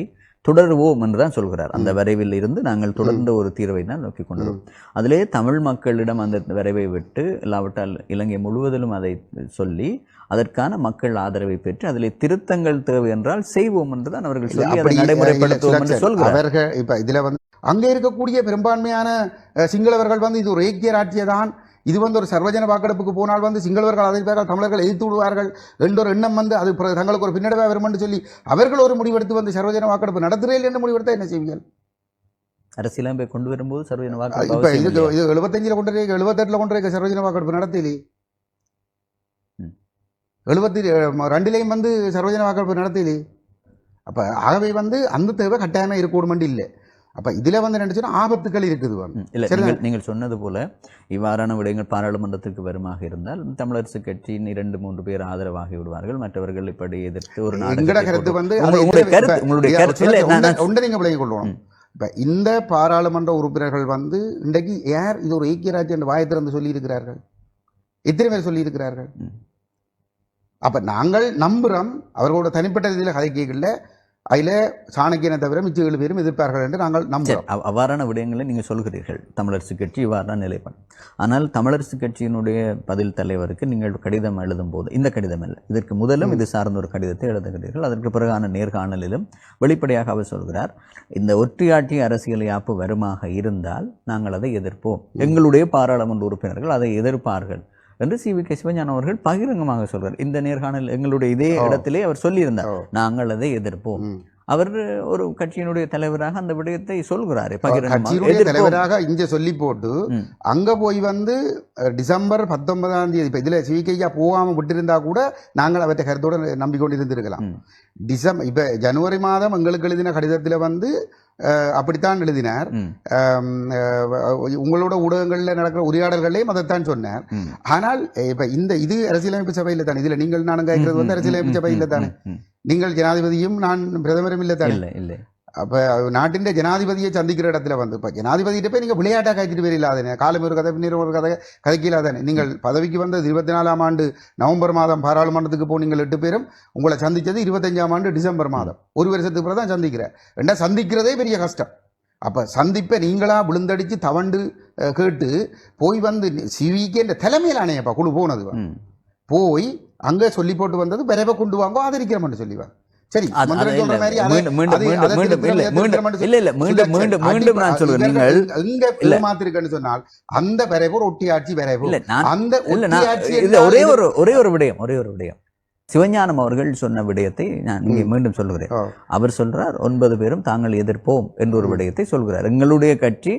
தொடருவோம் என்றுதான் சொல்கிறார். அந்த வரைவில் இருந்து நாங்கள் தொடர்ந்த ஒரு தீர்வை தான் நோக்கி கொண்டோம். அதிலே தமிழ் மக்களிடம் அந்த வரைவை விட்டு இல்லாவிட்டால் இலங்கை முழுவதிலும் அதை சொல்லி அதற்கான மக்கள் ஆதரவை பெற்று அதிலே திருத்தங்கள் தேவை என்றால் செய்வோம் என்றுதான் அவர்கள் சொல்லி அதை நடைமுறைப்படுத்துவோம் என்று சொல்கிறார். அவர்கள் இப்ப இதுல வந்து அங்கே இருக்கக்கூடிய பெரும்பான்மையான சிங்களவர்கள் வந்து இது ஒரு ஏக்கிய ஆட்சியை தான், இது வந்து ஒரு சர்வஜன வாக்கெடுப்புக்கு போனால் வந்து சிங்களவர்கள் அதிர்ப்பார்கள், தமிழர்கள் எதிர்த்து விடுவார்கள் என்ற ஒரு எண்ணம் வந்து அது தங்களுக்கு ஒரு பின்னடைவாக வரும் என்று சொல்லி அவர்கள் ஒரு முடிவெடுத்து வந்து சர்வஜன வாக்கெடுப்பு நடத்துகிறேன் என்று முடிவெடுத்தா என்ன செய்வீர்கள்? அரசியலமைப்பை கொண்டு வரும்போது சர்வஜன வாக்கெடுப்பு இப்ப இது 75 கொண்டு 78 கொண்டு சர்வஜன வாக்கெடுப்பு நடத்தலே, 72 வந்து சர்வஜன வாக்கெடுப்பு நடத்தலே. அப்ப ஆகவே வந்து அந்த தேவை கட்டாயமா இருக்கணும் இல்லை. அப்ப இதுல வந்து நினைச்சா ஆபத்துக்கள் இருக்குது. இல்ல, நீங்கள் சொன்னது போல இவ்வாறான விடயங்கள் பாராளுமன்றத்திற்கு வருமாக இருந்தால் தமிழரசு கட்சியின் 2-3 பேர் ஆதரவாகி விடுவார்கள், மற்றவர்கள் இப்படி எதிர்த்து ஒரு கருத்து வந்து நீங்க விளங்கிக் கொள்ளணும். இப்ப இந்த பாராளுமன்ற உறுப்பினர்கள் வந்து இன்றைக்கு யார் இது ஒரு ஐக்கிய ராஜ்யம் என்று வாயை திறந்து சொல்லி இருக்கிறார்கள்? எத்தனை பேர் சொல்லி இருக்கிறார்கள்? அப்ப நாங்கள் நம்புறோம் அவர்களோட தனிப்பட்ட இதில் கதை கேட்கல, அதில் சாணக்கியனை தவிர மிச்ச 7 பேரும் எதிர்ப்பார்கள் என்று நாங்கள் நம்புகிறோம். அவ்வாறான விடயங்களை நீங்கள் சொல்கிறீர்கள். தமிழரசு கட்சி இவ்வாறான நிலைப்பாடு. ஆனால் தமிழரசு கட்சியினுடைய பதில் தலைவருக்கு நீங்கள் கடிதம் எழுதும் போது, இந்த கடிதம் இல்லை, இதற்கு முதலும் இது சார்ந்த ஒரு கடிதத்தை எழுதுகிறீர்கள். அதற்கு பிறகான நேர்காணலிலும் வெளிப்படையாக அவர் சொல்கிறார், இந்த ஒற்றையாட்சி அரசியல் யாப்பு வருமாக இருந்தால் நாங்கள் அதை எதிர்ப்போம், எங்களுடைய பாராளுமன்ற உறுப்பினர்கள் அதை எதிர்ப்பார்கள் என்று சி.வி.கே. சிவஞானம் அவர்கள் பகிரங்கமாக சொல்றார். இந்த நேர்காணல் எங்களுடைய இதே இடத்திலே அவர் சொல்லியிருந்தார், நாங்கள் அதை எதிர்ப்போம். அவர் ஒரு கட்சியினுடைய தலைவராக அந்த விடயத்தை சொல்கிறாரு, கட்சியினுடைய தலைவராக இங்க சொல்லி போட்டு அங்க போய் வந்து டிசம்பர் 19ஆம் தேதி இப்ப இதுல சி.வி.கே. போகாம விட்டிருந்தா கூட நாங்கள் அவற்றை கருத்தோடு நம்பிக்கொண்டிருந்திருக்கலாம். டிசம்பர் இப்ப ஜனவரி மாதம் எங்களுக்கு எழுதின கடிதத்துல வந்து அப்படித்தான் எழுதினார். உங்களோட ஊடகங்கள்ல நடக்கிற உரையாடல்களையும் அதைத்தான் சொன்னார். ஆனால் இப்ப இது அரசியலமைப்பு சபையில தானே, இதுல நீங்கள் நானும் கேட்கிறது வந்து அரசியலமைப்பு சபையில தானே, நீங்கள் ஜனாதிபதியும் நான் பிரதமரும் இல்லை தானே. இல்லை, அப்ப நாட்டின் ஜனாதிபதியை சந்திக்கிற இடத்துல வந்து இப்ப ஜனாதிபதியிட்ட போய் நீங்க விளையாட்டா காய்ச்சிட்டு பேர் இல்லாதானே, காலம் ஒரு கதை பின்னர் ஒரு கதை கதைக்கலாதானே. நீங்கள் பதவிக்கு வந்து 24ஆம் ஆண்டு நவம்பர் மாதம் பாராளுமன்றத்துக்கு போ நீங்கள் 8 பேரும் உங்களை சந்திச்சது 25ஆம் ஆண்டு டிசம்பர் மாதம், ஒரு வருஷத்துக்கு பிறகு தான் சந்திக்கிறேன். ரெண்டா சந்திக்கிறதே பெரிய கஷ்டம். அப்ப சந்திப்பை நீங்களா விழுந்தடிச்சு தவண்டு கேட்டு போய் வந்து சி.வி.கே. தலைமையில் ஆணையப்பா குழு போனது போய் அங்க சொல்லி போட்டு வந்தது விரைவை கொண்டு வாங்க ஆதரிக்கிறோம்னு சொல்லிவாங்க. சரி, சொன்னால் அந்த வரைவு ஒட்டியாட்சி வரைவு ஒரே ஒரு விடயம் சிவஞானம் அவர்கள் சொன்ன விடயத்தை நான் இங்கே மீண்டும் சொல்லுகிறேன். அவர் சொல்றார் 9 பேரும் தாங்கள் எதிர்ப்போம் என்ற ஒரு விடயத்தை சொல்கிறார். எங்களுடைய கட்சி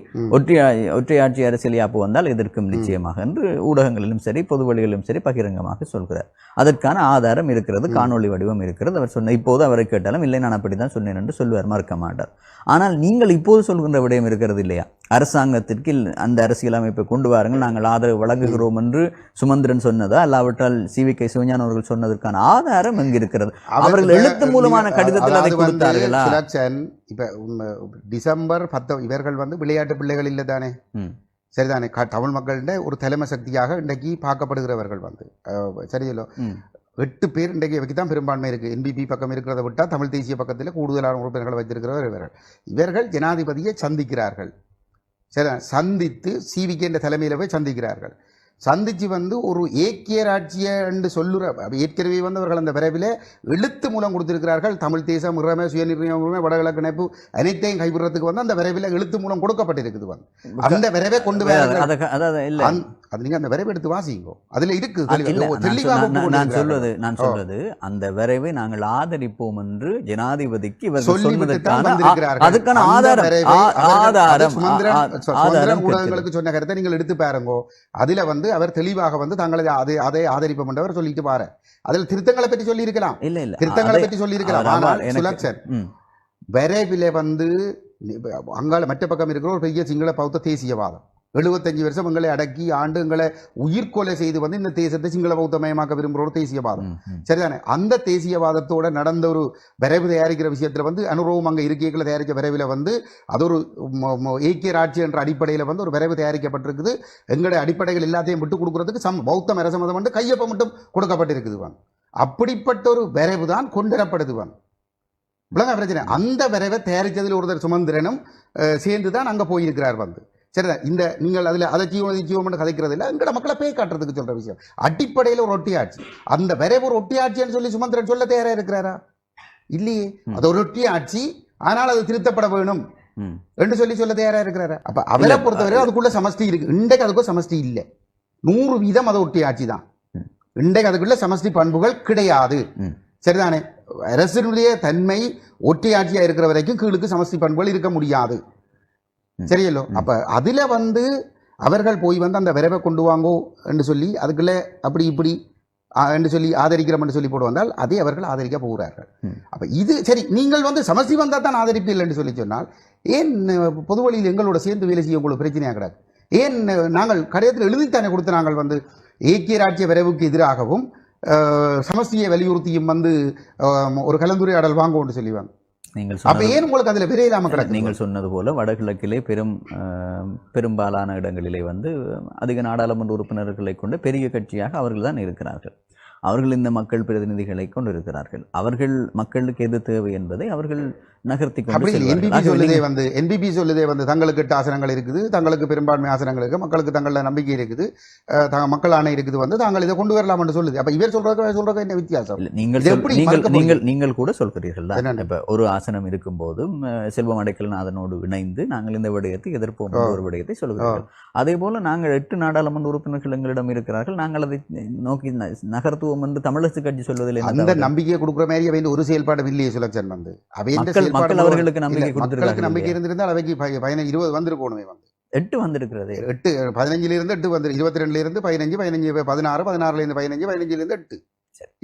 ஒற்றையாட்சி அரசியல் யாப்பு வந்தால் எதிர்க்கும் நிச்சயமாக என்று ஊடகங்களிலும் சரி பொது வழிகளிலும் சரி பகிரங்கமாக சொல்கிறார். அதற்கான ஆதாரம் இருக்கிறது, காணொளி வடிவம் இருக்கிறது. அவர் சொன்ன இப்போது அவரை கேட்டாலும் இல்லை நான் அப்படித்தான் சொன்னேன் என்று சொல்லுவார், மறக்க மாட்டார். ஆனால் நீங்கள் இப்போது சொல்கின்ற விடயம் இருக்கிறது இல்லையா, அரசாங்கத்திற்கு அந்த அரசியலமைப்பை கொண்டு வாருங்கள் நாங்கள் ஆதரவு வழங்குகிறோம் என்று சுமந்திரன் சொன்னதா, அல்லாவிட்டால் சி.வி.கே. சிவஞானம் அவர்கள் சொன்னதற்கான ஆதாரம் எங்க இருக்கிறது? அவர்கள் எழுத்து மூலமான கடிதத்தில் அதை கொடுத்தார்களா? இப்ப டிசம்பர் 10 இவர்கள் வந்து விளையாட்டு பிள்ளைகள் இல்லை தானே, சரிதானே, தமிழ் மக்களிட ஒரு தலைமை சக்தியாக இன்றைக்கு பார்க்கப்படுகிறவர்கள் வந்து சரியில்லோ. 8 பேர் இன்றைக்கு வைக்க தான் பெரும்பான்மை இருக்குது. என்பிபி பக்கம் இருக்கிறத விட்டால் தமிழ் தேசிய பக்கத்தில் கூடுதலான உறுப்பினர்களை வைத்திருக்கிறவர் இவர்கள் ஜனாதிபதியை சந்திக்கிறார்கள். சரி, சந்தித்து சிவிகே என்ற தலைமையில் போய் சந்திக்கிறார்கள். சந்திச்சு வந்து ஒரு ஏக்கிய ராட்சிய என்று சொல்லுற ஏற்கனவே வந்து அவர்கள் அந்த விரைவில் எழுத்து மூலம் கொடுத்திருக்கிறார்கள். தமிழ் தேசம் உரிமை, சுயநிர்ணய உரிமை, வடகிழக்கு இணைப்பு அனைத்தையும் கைவிடுறதுக்கு வந்து அந்த விரைவில் எழுத்து மூலம் கொடுக்கப்பட்டிருக்குது. வந்து அந்த விரைவை கொண்டு அது நீங்க அந்த விரைவை எடுத்து வாசிங்கோ, அதுல இருக்குது தெளிவாக. நான் சொல்றது அந்த விரைவை நாங்கள் ஆதரிப்போம் என்று ஜனாதிபதிக்கு ஊடகங்களுக்கு சொன்ன கருத்தை நீங்கள் எடுத்து பாருங்கோ. அதுல வந்து அவர் தெளிவாக வந்து தாங்களை அதை ஆதரிப்போம் என்று அவர் சொல்லிட்டு பாரு. அதில் திருத்தங்களை பற்றி சொல்லி இருக்கலாம், திருத்தங்களை பற்றி சொல்லி இருக்கலாம். ஆனால் சுலக்ஷன் விரைவிலே வந்து அங்கால மற்ற பக்கம் இருக்கிற ஒரு பெரிய சிங்கள பௌத்த தேசியவாதம் 75 வருஷம் எங்களை அடக்கி ஆண்டு எங்களை உயிர்கொலை செய்து வந்து இந்த தேசத்தை சிங்கள பௌத்தமயமாக்க விரும்புகிற ஒரு தேசியவாதம், சரிதானே? அந்த தேசியவாதத்தோட நடந்த ஒரு விரைவு தயாரிக்கிற விஷயத்துல வந்து அனுபவம் அங்கே இருக்கைகளை தயாரிக்க விரைவில் வந்து அது ஒரு ஏக்கிய ராட்சி என்ற அடிப்படையில் வந்து ஒரு விரைவு தயாரிக்கப்பட்டிருக்குது. எங்களுடைய அடிப்படைகள் எல்லாத்தையும் விட்டு கொடுக்கறதுக்கு பௌத்தம் அரசமதம் வந்து கையொப்பம் மட்டும் கொடுக்கப்பட்டிருக்குதுவான். அப்படிப்பட்ட ஒரு விரைவு தான் கொண்டுவரப்படுதுவான். விளங்க பிரச்சனை. அந்த விரைவை தயாரித்ததில் ஒருத்தர் சுமந்திரனும் சேர்ந்துதான் அங்கே போயிருக்கிறார் வந்து. சரிதான். இந்த நீங்கள் அதில் அதை ஜீவம் கதைக்கிறது இல்லை, எங்கட மக்களை பேய் காட்டுறதுக்கு சொல்ற விஷயம். அடிப்படையில் ஒரு ஒட்டியாட்சி, அந்த விரைவு ஒரு ஒட்டியாட்சின்னு சொல்லி சுமந்திரன் சொல்ல தயாரா இருக்கிறாரா? இல்லையே. அது ஒரு ஒட்டியாட்சி, ஆனால் அது திருத்தப்பட வேணும் என்று சொல்ல தயாரா இருக்கிறாரா? அப்ப அவரை பொறுத்தவரை அதுக்குள்ள சமஷ்டி இருக்கு. இன்றைக்கு அதுக்குள்ள சமஷ்டி இல்லை, 100% அது ஒட்டியாட்சி தான். இன்றைக்கு அதுக்குள்ள சமஷ்டி பண்புகள் கிடையாது, சரிதானே? அரசினுடைய தன்மை ஒட்டியாட்சியா இருக்கிற வரைக்கும் கீழுக்கு சமஷ்டி பண்புகள் இருக்க முடியாது, சரியல்லோ? அப்ப அதுல வந்து அவர்கள் போய் வந்து அந்த விரைவை கொண்டு வாங்கோ என்று சொல்லி அதுக்குள்ள அப்படி இப்படி என்று சொல்லி ஆதரிக்கிறோம் என்று சொல்லி போட்டு வந்தால் அதை அவர்கள் ஆதரிக்க போகிறார்கள். அப்ப இது சரி, நீங்கள் வந்து சமஸ்தி வந்தா தான் ஆதரிப்பீர்கள் என்று சொல்லி சொன்னால் ஏன் பொது வழியில் எங்களோட சேர்ந்து வேலை செய்ய உங்களுக்கு பிரச்சனையாக கிடையாது? ஏன் நாங்கள் கடிதத்தில் எழுதித்தானே கொடுத்து நாங்கள் வந்து ஏக்கிய ராஜ்ய விரைவுக்கு எதிராகவும் சமஸ்தியை வலியுறுத்தியும் வந்து ஒரு கலந்துரையாடல் வாங்குவோம்னு சொல்லிவாங்க. நீங்கள் சொன்னது போல வடகிழக்கிலே பெரும்பாலான இடங்களிலே வந்து அதிக நாடாளுமன்ற உறுப்பினர்களை கொண்ட பெரிய கட்சியாக அவர்கள் தான் இருக்கிறார்கள். அவர்கள் இந்த மக்கள் பிரதிநிதிகளை கொண்டு இருக்கிறார்கள். அவர்கள் மக்களுக்கு எது தேவை என்பதை அவர்கள் நகர்த்தி கொண்டு என்பிபி சொல்லுதே வந்து தங்களுக்கு 8 ஆசனங்கள் இருக்குது, தங்களுக்கு பெரும்பான்மை ஆசனங்கள் இருக்கு, மக்களுக்கு தங்கள நம்பிக்கை இருக்குது, மக்கள் ஆணை இருக்குது, வந்து தாங்கள் இதை கொண்டு வரலாம் என்று சொல்லுது. அப்ப இவர் சொல்றது என்ன வித்தியாசம்? நீங்கள் கூட சொல்கிறீர்கள் தான். இப்ப ஒரு ஆசனம் இருக்கும் போதும் செல்வம் அடைக்கலநாதனோடு இணைந்து நாங்கள் இந்த விடயத்தை எதிர்ப்போம் ஒரு விடயத்தை சொல்கிறீர்கள். அதே போல நாங்கள் 8 நாடாளுமன்ற உறுப்பினர்கள் எங்களிடம் இருக்கிறார்கள், நாங்கள் அதை நோக்கி நகர்த்துவோம் என்று தமிழரசு கட்சி சொல்வதில் அந்த நம்பிக்கையை கொடுக்குற மாதிரி அவை ஒரு செயல்பாடு இல்லையே சுலக்ஷன். வந்து மக்கள் அவர்களுக்கு நம்பிக்கை கொடுத்திருக்காங்க. நம்பிக்கை இருந்திருந்தால் அவைக்கு 15 20 வந்திருக்கணுமே. வந்து 8 வந்திருக்கிறது. 8 15 இருந்து 8 வந்து 22 இருந்து 15 15 16 16 இருந்து 15 15 இருந்து 8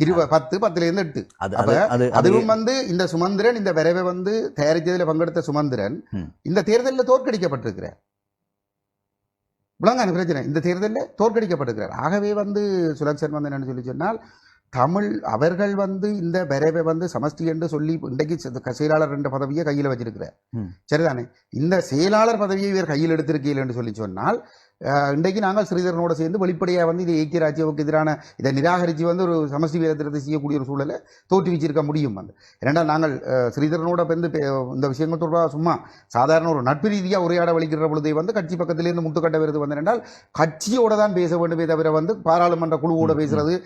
20 10 10 இருந்து 8. அதுவும் வந்து இந்த சுமந்திரன் இந்த விரைவை வந்து தயாரித்ததில் பங்கெடுத்த சுமந்திரன் இந்த தேர்தலில் தோற்கடிக்கப்பட்டிருக்கிறார். விளங்கான பிரச்சனை, இந்த தேர்தலில் தோற்கடிக்கப்பட்டிருக்கிறார். ஆகவே வந்து சுலக்ஷன் வந்து என்னன்னு சொல்லி சொன்னால் தமிழ் அவர்கள் வந்து இந்த விரைவை வந்து சமஷ்டி என்று சொல்லி இன்றைக்கு செயலாளர் என்ற பதவியை கையில் வச்சிருக்கிறார், சரிதானே? இந்த செயலாளர் பதவியை இவர் கையில் எடுத்திருக்கீர்கள் என்று சொல்லி சொன்னால் இன்றைக்கு நாங்கள் ஸ்ரீதரனோட சேர்ந்து வெளிப்படையாக வந்து இது ஐக்கிய ராஜ்யவுக்கு எதிரான இதை நிராகரித்து வந்து ஒரு சமஷ்டி வேதத்திரத்தை செய்யக்கூடிய ஒரு சூழலை தோற்றுவிச்சிருக்க முடியும். வந்து ஏனென்றால் நாங்கள் ஸ்ரீதரனோட வந்து இந்த விஷயங்கள் தொடர்பாக சும்மா சாதாரண ஒரு நட்பு ரீதியாக உரையாட வலிக்கிற பொழுதை வந்து கட்சி பக்கத்திலிருந்து முட்டுக்கட்ட வருது வந்து என்றால் கட்சியோட தான் பேச வேண்டுமே தவிர வந்து பாராளுமன்ற குழுவோட பேசுறது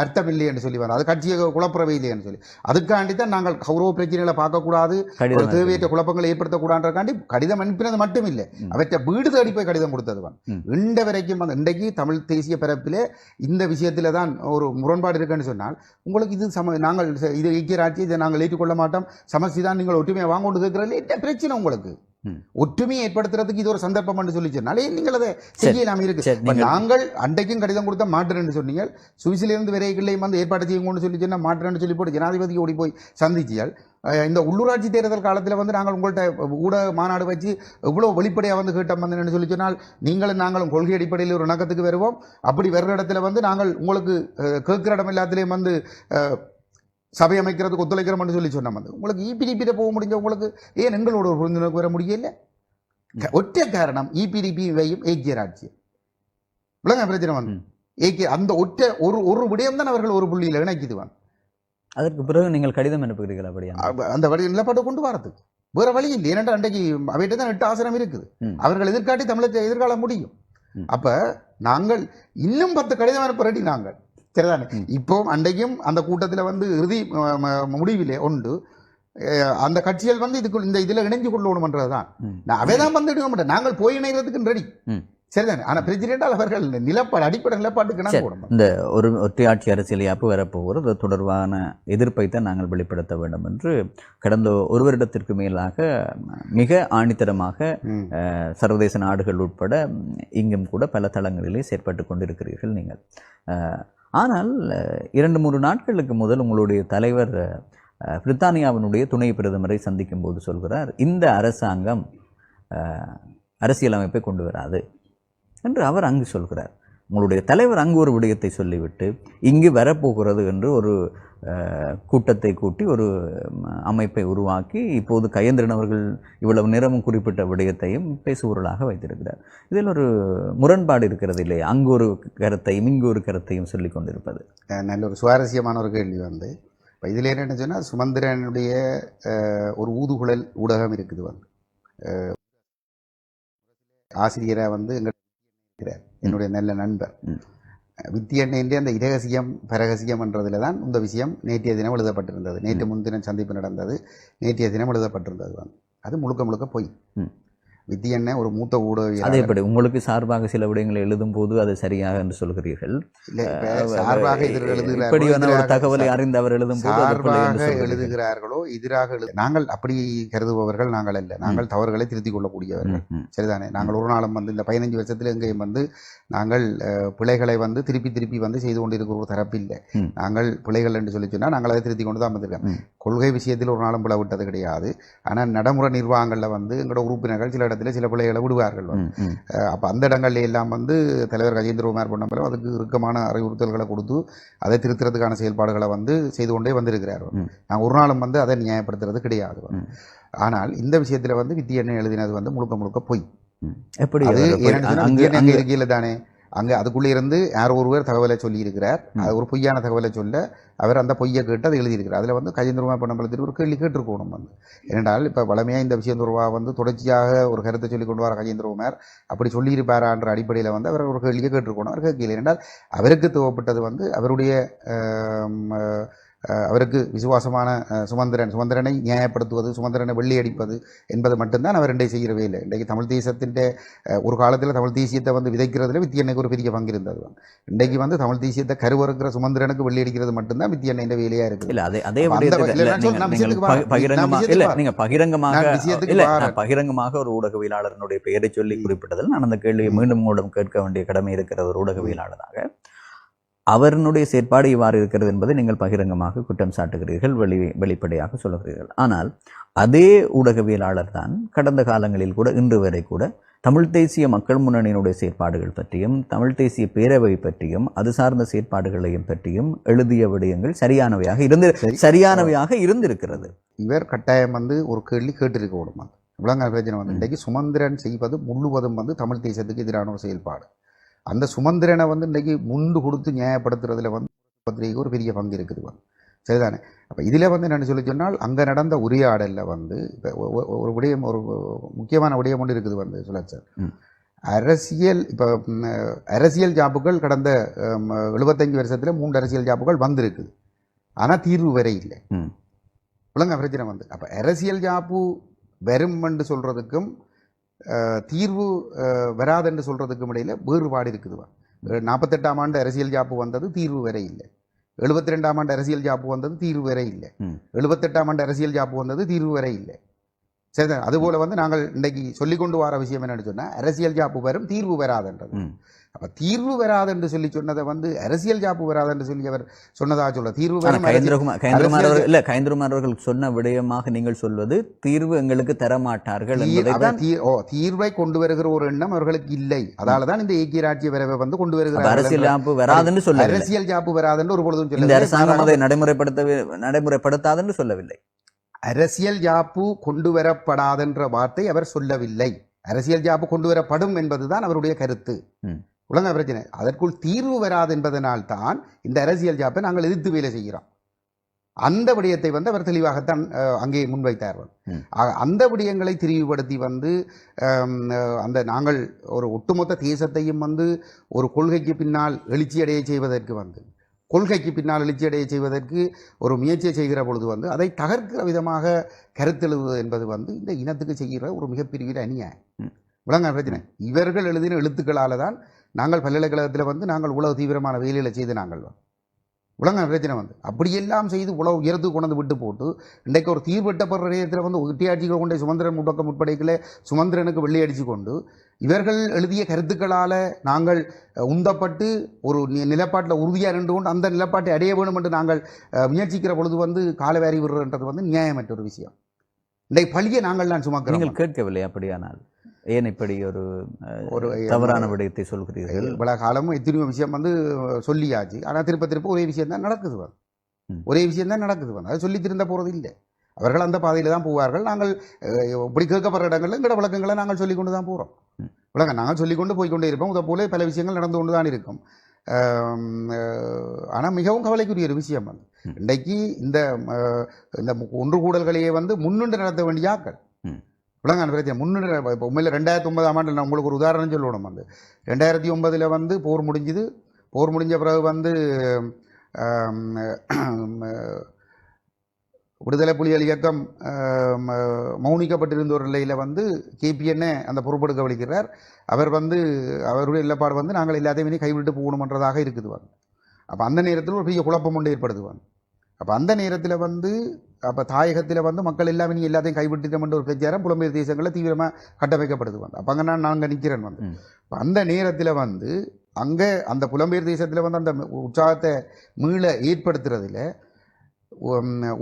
அர்த்தம் இல்லை என்று சொல்லி வரோம். அது கட்சியை குழப்பறவே இல்லை என்று சொல்லி அதுக்காண்டி தான் நாங்கள் கௌரவ பிரச்சனைகளை பார்க்கக்கூடாது, தேவையற்ற குழப்பங்களை ஏற்படுத்தக்கூடாதுக்காண்டி கடிதம் அனுப்பினது மட்டும் இல்லை, அவற்றை வீடு தேடி போய் கடிதம் கொடுத்தது. இண்ட வரைக்கும் இன்றைக்கு தமிழ் தேசிய பரப்பிலே இந்த விஷயத்துல தான் ஒரு முரண்பாடு இருக்குன்னு சொன்னால் உங்களுக்கு இது நாங்கள் இது ஐக்கிய ராஜ்யம் இதை நாங்கள் ஏற்றுக்கொள்ள மாட்டோம், சமஸ்தி தான் நீங்கள் ஒற்றுமையை வாங்க கொண்டு இருக்கிறதுல என்ன பிரச்சனை? உங்களுக்கு ஒற்றுமையை ஏற்படுத்துறதுக்கு இது ஒரு சந்தர்ப்பம் என்று சொல்லி சொன்னாலே நீங்கள் அதை செய்யலாம் இருக்கு. நாங்கள் அன்றைக்கும் கடிதம் கொடுத்த மாற்றுன்னு சொன்னீங்க, சுவிசிலிருந்து விரைகளையும் வந்து ஏற்பாடு செய்யுங்கன்னு சொல்லி சொன்னா மாற்றுன்னு சொல்லி போட்டு ஜனாதிபதிக்கு ஓடி போய் சந்திச்சியால் இந்த உள்ளூராட்சி தேர்தல் காலத்தில் வந்து நாங்கள் உங்கள்கிட்ட ஊடக மாநாடு வச்சு இவ்வளோ வெளிப்படையாக வந்து கேட்டோம் வந்து சொல்லி சொன்னால் நீங்களும் நாங்களும் கொள்கை அடிப்படையில் ஒரு இணக்கத்துக்கு வருவோம். அப்படி வர்ற இடத்துல வந்து நாங்கள் உங்களுக்கு கேட்கிற இடம் எல்லாத்திலையும் வந்து சபை அமைக்கிறதுக்கு ஒத்துழைக்கிறோம்னு சொல்லி சொன்னோம். வந்து உங்களுக்கு இபிடிபியில போக முடிஞ்ச உங்களுக்கு ஏன் எங்களோட ஒரு புரிந்துணர்வுக்கு வர முடியல? ஒற்றை காரணம் இபிடிபியும் ஐக்கிய ராஜ்யம். விளங்க பிரச்சனை வந்து அந்த ஒற்றை ஒரு விடயம் தான் அவர்கள் ஒரு புள்ளியில் இணைக்குதுவான். அதற்கு பிறகு நீங்கள் கடிதம் அனுப்புகிறீர்கள் அப்படியா? அந்த வழி நிலப்பாட்டை கொண்டு வரதுக்கு வேற வழி இல்லை. ஏனென்றால் அன்றைக்கு அவைகிட்ட தான் 8 ஆசனம் இருக்குது. அவர்கள் எதிர்காட்டி தமிழத்தை எதிர்கால முடியும். அப்ப நாங்கள் இன்னும் 10 கடிதம் அனுப்ப ரெடி நாங்கள். சரிதானே? இப்போ அன்றைக்கும் அந்த கூட்டத்தில் வந்து இறுதி முடிவிலே உண்டு அந்த கட்சிகள் வந்து இந்த இதுல இணைஞ்சு கொள்ளணும்ன்றதுதான். அவைதான் வந்து எடுக்க மாட்டேன், நாங்கள் போய் இணைகிறதுக்கு ரெடி. சரிதானே? ஆனா பிரசிடென்டால் அவர்கள் நிலப்பாடு அடிப்படை நிலப்பாட்டுக்கு இந்த ஒரு ஒற்றையாட்சி அரசியல் யாப்பு வரப்போகிறது தொடர்பான எதிர்ப்பை தான் நாங்கள் வெளிப்படுத்த வேண்டும் என்று கடந்த ஒரு வருடத்திற்கு மேலாக மிக ஆணித்தரமாக சர்வதேச நாடுகள் உட்பட இங்கும் கூட பல தளங்களிலே செயற்பட்டு கொண்டிருக்கிறீர்கள் நீங்கள். ஆனால் 2-3 நாட்களுக்கு முதல் உங்களுடைய தலைவர் பிரித்தானியாவினுடைய துணை பிரதமரை சந்திக்கும் போது சொல்கிறார், இந்த அரசாங்கம் அரசியலமைப்பை கொண்டு வராது என்று அவர் அங்கு சொல்கிறார். உங்களுடைய தலைவர் அங்கு ஒரு விடயத்தை சொல்லிவிட்டு இங்கு வரப்போகிறது என்று ஒரு கூட்டத்தை கூட்டி ஒரு அமைப்பை உருவாக்கி இப்போது கயந்திரன் அவர்கள் இவ்வளவு நேரமும் குறிப்பிட்ட விடயத்தையும் பேசுபொருளாக வைத்திருக்கிறார். இதில் ஒரு முரண்பாடு இருக்கிறது இல்லையா? அங்கு ஒரு கருத்தையும் இங்கு ஒரு கருத்தையும் சொல்லிக் கொண்டிருப்பது. நல்ல ஒரு சுவாரஸ்யமான ஒரு கேள்வி வந்து இப்போ இதில் என்ன சொன்னால், சுமந்திரனுடைய ஒரு ஊதுகுழல் ஊடகம் இருக்குது வந்து ஆசிரியராக வந்து எங்கள் என்னுடைய நல்ல நண்பர் வித்தியண்ணே அந்த இரகசியம் பரகசியம்ன்றதுல தான் இந்த விஷயம் நேற்றைய தினம் எழுதப்பட்டிருந்தது. நேற்று முன்தினம் சந்திப்பு நடந்தது, நேற்றைய தினம் எழுதப்பட்டிருந்தது வந்து அது முழுக்க போய் வித்தியண்ணே ஒரு மூத்த ஊடகம். அதே எப்படி உங்களுக்கு சார்பாக சில விடயங்களை எழுதும் போது அது சரியாக என்று சொல்கிறீர்கள்? தகவலை அறிந்து அவர் எழுதும் சார்பாக எழுதுகிறார்களோ எதிராக நாங்கள் அப்படி கருதுபவர்கள் நாங்கள் அல்ல. நாங்கள் தவறுகளை திருத்திக் கொள்ளக்கூடியவர்கள். சரிதானே? நாங்கள் ஒரு நாளும் வந்து இந்த 15 வருஷத்துல எங்கேயும் வந்து நாங்கள் பிழைகளை வந்து திருப்பி வந்து செய்து கொண்டிருக்கிற ஒரு தரப்பில்லை. நாங்கள் பிழைகள் என்று சொல்லி சொன்னால் நாங்கள் அதை திருத்தி கொண்டு தான் வந்திருக்கோம். கொள்கை விஷயத்தில் ஒரு நாளும் பிழை விட்டது கிடையாது. ஆனால் நடைமுறை நிர்வாகங்களில் வந்து எங்களோட உறுப்பினர்கள் சில இடத்துல சில பிள்ளைகளை விடுவார்கள். அப்போ அந்த இடங்கள்ல எல்லாம் வந்து தலைவர் கஜேந்திரகுமார் பொன்னம்பலம் அதுக்கு இறுக்கமான அறிவுறுத்தல்களை கொடுத்து அதை திருத்துறதுக்கான செயல்பாடுகளை வந்து செய்து கொண்டே வந்திருக்கிறார். நாங்கள் ஒரு நாளும் வந்து அதை நியாயப்படுத்துறது கிடையாது. ஆனால் இந்த விஷயத்தில் வந்து வித்தியண்ணே எழுதினது வந்து முழுக்க போய் எப்படி இருக்கையில் தானே அங்கே அதுக்குள்ளே இருந்து யாரோ ஒருவர் தகவலை சொல்லி இருக்கிறார். அது ஒரு பொய்யான தகவலை சொல்ல அவர் அந்த பொய்யை கேட்டு அதை எழுதியிருக்கிறார். அதில் வந்து கஜேந்திரகுமார் பொன்னம்பலத்தில் ஒரு கேள்வி கேட்டிருக்கணும் வந்து. ஏனென்றால் இப்போ வளமையாக இந்த விஷயம் தொடர்பாக வந்து தொடர்ச்சியாக ஒரு கருத்தை சொல்லி கொண்டு வர கஜேந்திரகுமார் அப்படி சொல்லியிருப்பாரான்ற அடிப்படையில் வந்து அவர் ஒரு கேள்வியை கேட்டிருக்கணும். அவர் கேட்கல. ஏனென்றால் அவருக்கு தேவைப்பட்டது வந்து அவருக்கு விசுவாசமான சுமந்திரனை நியாயப்படுத்துவது, சுமந்திரனை வெள்ளியடிப்பது என்பது மட்டும்தான் அவர் இன்றைக்கு செய்கிறவே இல்லை. இன்றைக்கு தமிழ் தேசத்தின் ஒரு காலத்தில் தமிழ் தேசியத்தை வந்து விதைக்கிறதுல வித்தியண்ணைக்கு ஒரு பெரிய பங்கு இருந்தது. இன்றைக்கு வந்து தமிழ் தேசியத்தை கருவறுக்கிற சுமந்திரனுக்கு வெள்ளியடிக்கிறது மட்டும்தான் வித்தியண்ணையின் வேலையா இருக்கு. பகிரங்கமாக ஒரு ஊடகவியலாளருடைய பெயரை சொல்லி குறிப்பிட்டதில் நான் அந்த கேள்வியை மீண்டும் மூலம் கேட்க வேண்டிய கடமை இருக்கிற ஒரு ஊடகவியலாளராக அவருடைய செயற்பாடு இவ்வாறு இருக்கிறது என்பதை நீங்கள் பகிரங்கமாக குற்றம் சாட்டுகிறீர்கள், வெளிப்படையாக சொல்லுகிறீர்கள். ஆனால் அதே ஊடகவியலாளர் தான் கடந்த காலங்களில் கூட இன்று வரை கூட தமிழ் தேசிய மக்கள் முன்னணியினுடைய செயற்பாடுகள் பற்றியும் தமிழ் தேசிய பேரவை பற்றியும் அது சார்ந்த செயற்பாடுகளையும் பற்றியும் எழுதிய விடயங்கள் சரியானவையாக இருந்திருக்கிறது. இவர் கட்டாயம் வந்து ஒரு கேள்வி கேட்டிருக்க விடுமா விளங்க பிரச்சனை வந்து இன்றைக்கு சுமந்திரன் செய்வது முழுவதும் வந்து தமிழ் தேசத்துக்கு எதிரான ஒரு செயல்பாடு. அந்த சுமந்திரனை வந்து இன்றைக்கு முண்டு கொடுத்து நியாயப்படுத்துறதுல வந்து பத்திரிகைக்கு ஒரு பெரிய பங்கு இருக்குது. சரிதானே? அப்போ இதில் வந்து என்னென்னு சொல்லி சொன்னால் அங்கே நடந்த உரையாடலில் வந்து இப்போ ஒரு விடயம், ஒரு முக்கியமான விடயம் ஒன்று இருக்குது வந்து சுழற்சர் அரசியல். இப்போ அரசியல் ஜாப்புகள் கடந்த 75 வருஷத்தில் 3 அரசியல் ஜாப்புகள் வந்திருக்குது. ஆனால் தீர்வு வரை இல்லை. விளங்க பிரச்சனை வந்து அப்போ அரசியல் ஜாப்பு வரும் என்று சொல்கிறதுக்கும் தீர்வு வராதுன்னு சொல்கிறதுக்கும் இடையில் வேறுபாடு இருக்குதுவா. 48ஆம் ஆண்டு அரசியல் ஜாப்பு வந்தது, தீர்வு வரை இல்லை. 72ஆம் ஆண்டு அரசியல் ஜாப்பு வந்தது, தீர்வு வரை இல்லை. 78ஆம் ஆண்டு அரசியல் ஜாப்பு வந்தது, தீர்வு வரை இல்லை. சரிதான்? அதுபோல் வந்து நாங்கள் இன்றைக்கு சொல்லிக்கொண்டு வர விஷயம் என்னென்னு சொன்னால் அரசியல் ஜாப்பு வரும், தீர்வு வராதுன்றது. அப்போ தீர்வு வராது என்று சொல்லி சொன்னதை வந்து அரசியல் ஜாப்பு வராது என்று சொல்லி அவர் சொன்னதாக சொல்ல தீர்வு கயந்திரகுமார் அவர்கள் சொன்ன விடயமாக நீங்கள் சொல்வது தீர்வு எங்களுக்கு தரமாட்டார்கள். தீர்வை கொண்டு வருகிற ஒரு எண்ணம் அவர்களுக்கு இல்லை. அதால தான் இந்த ஐக்கிய ராஜ்ய விரைவை வந்து கொண்டு வருகிற அரசியல் ஜாப்பு வராதுன்னு சொல்ல அரசியல் ஜாப்பு வராதுன்னு ஒரு பொழுதும் சொல்ல அரசாங்கம் அதை நடைமுறைப்படுத்தாதுன்னு சொல்லவில்லை. அரசியல் ஜாப்பு கொண்டு வரப்படாதென்ற வார்த்தை அவர் சொல்லவில்லை. அரசியல் ஜாப்பு கொண்டு வரப்படும் என்பதுதான் அவருடைய கருத்து. உலக பிரச்சனை அதற்குள் தீர்வு வராது என்பதனால்தான் இந்த அரசியல் ஜாப்பை நாங்கள் எதிர்த்து வேலை செய்கிறோம். அந்த விடயத்தை வந்து அவர் தெளிவாகத்தான் அங்கே முன்வைத்தார்கள். அந்த விடயங்களை திரிவுபடுத்தி வந்து அந்த நாங்கள் ஒரு ஒட்டுமொத்த தேசத்தையும் வந்து ஒரு கொள்கைக்கு பின்னால் எழுச்சியடைய செய்வதற்கு வந்து கொள்கைக்கு பின்னால் எழுச்சியடைய செய்வதற்கு ஒரு முயற்சியை செய்கிற பொழுது வந்து அதை தகர்க்கிற விதமாக கருத்தெழுவது என்பது வந்து இந்த இனத்துக்கு செய்கிற ஒரு மிகப்பெரிய அநியாயம். விளங்க பிரச்சனை இவர்கள் எழுதின எழுத்துக்களால் தான் நாங்கள் பல்கலைக்கழகத்தில் வந்து நாங்கள் உலக தீவிரமான வேலைகளை செய்து நாங்கள் உலக பிரச்சனை வந்து அப்படியெல்லாம் செய்து உலக உயர்த்து கொண்டு விட்டு போட்டு இன்றைக்கு ஒரு தீர்வெட்டப்படுற நேரத்தில் வந்து ஒட்டியாட்சிகள் கொண்ட சுமந்திரன் முடக்கம் முற்படைகளை சுமந்திரனுக்கு வெள்ளையடிச்சு கொண்டு இவர்கள் எழுதிய கருத்துக்களால் நாங்கள் உந்தப்பட்டு ஒரு நிலப்பாட்டில் உறுதியாக நின்று கொண்டு அந்த நிலப்பாட்டை அடைய வேணும் என்று நாங்கள் முயற்சிக்கிற பொழுது வந்து காலவாரி விடுறன்றது வந்து நியாயமற்ற ஒரு விஷயம். இன்றைக்கு பழியை நாங்கள் தான் சுமக்கிறோம். நீங்கள் கேட்கவில்லை அப்படியானால் ஏன் இப்படி ஒரு தவறான விடயத்தை சொல்கிறீர்கள்? இவ்வளோ காலமும் எத்தனையோ விஷயம் வந்து சொல்லியாச்சு. ஆனால் திருப்ப ஒரே விஷயம் தான் நடக்குது வந்து ஒரே விஷயம் தான் நடக்குது வந்து அது சொல்லி திருந்த போகிறது இல்லை. அவர்கள் அந்த பாதையில் தான் போவார்கள். நாங்கள் இப்படி கேட்கப்படுற இடங்களில் எங்களோட வழக்கங்களை நாங்கள் சொல்லிக் கொண்டு தான் போகிறோம். விளங்க நாங்கள் சொல்லிக்கொண்டு போய்கொண்டே இருப்போம். அதை போல பல விஷயங்கள் நடந்து கொண்டு தான் இருக்கும். ஆனால் மிகவும் கவலைக்குரிய ஒரு விஷயம் வந்து இன்றைக்கு இந்த ஒன்று கூடல்களையே வந்து முன்னின்று நடத்த வேண்டிய ஆக்கள் விளங்கான பிரச்சனை முன்னின்று. இப்போ உண்மையில் 2009ஆம் ஆண்டு நான் உங்களுக்கு ஒரு உதாரணம் சொல்லணும். வந்து 2009 வந்து போர் முடிஞ்சுது. போர் முடிஞ்ச பிறகு வந்து விடுதலை புலிகள் இயக்கம் மௌனிக்கப்பட்டிருந்த ஒரு நிலையில் வந்து KPN அந்த பொறுப்பெடுக்க வலிக்கிறார். அவர் வந்து அவருடைய நிலப்பாடு வந்து நாங்கள் எல்லாத்தையுமே கைவிட்டு போகணுமன்றதாக இருக்குது வந்து. அப்போ அந்த நேரத்தில் ஒரு பெரிய குழப்பம் ஒன்று ஏற்படுது வந்து. அப்போ அந்த நேரத்தில் வந்து அப்போ தாயகத்தில் வந்து மக்கள் எல்லாமே நீ எல்லாத்தையும் கைவிட்டுட்டோம்ன்ற ஒரு பிரச்சாரம் புலம்பெயர் தேசங்களில் தீவிரமாக கட்டமைக்கப்படுது வந்து. அப்போ அங்கே நாங்கள் நிற்கிறேன் வந்து. இப்போ அந்த நேரத்தில் வந்து அங்கே அந்த புலம்பெயர் தேசத்தில் வந்து அந்த உற்சாகத்தை மீள ஏற்படுத்துறதுல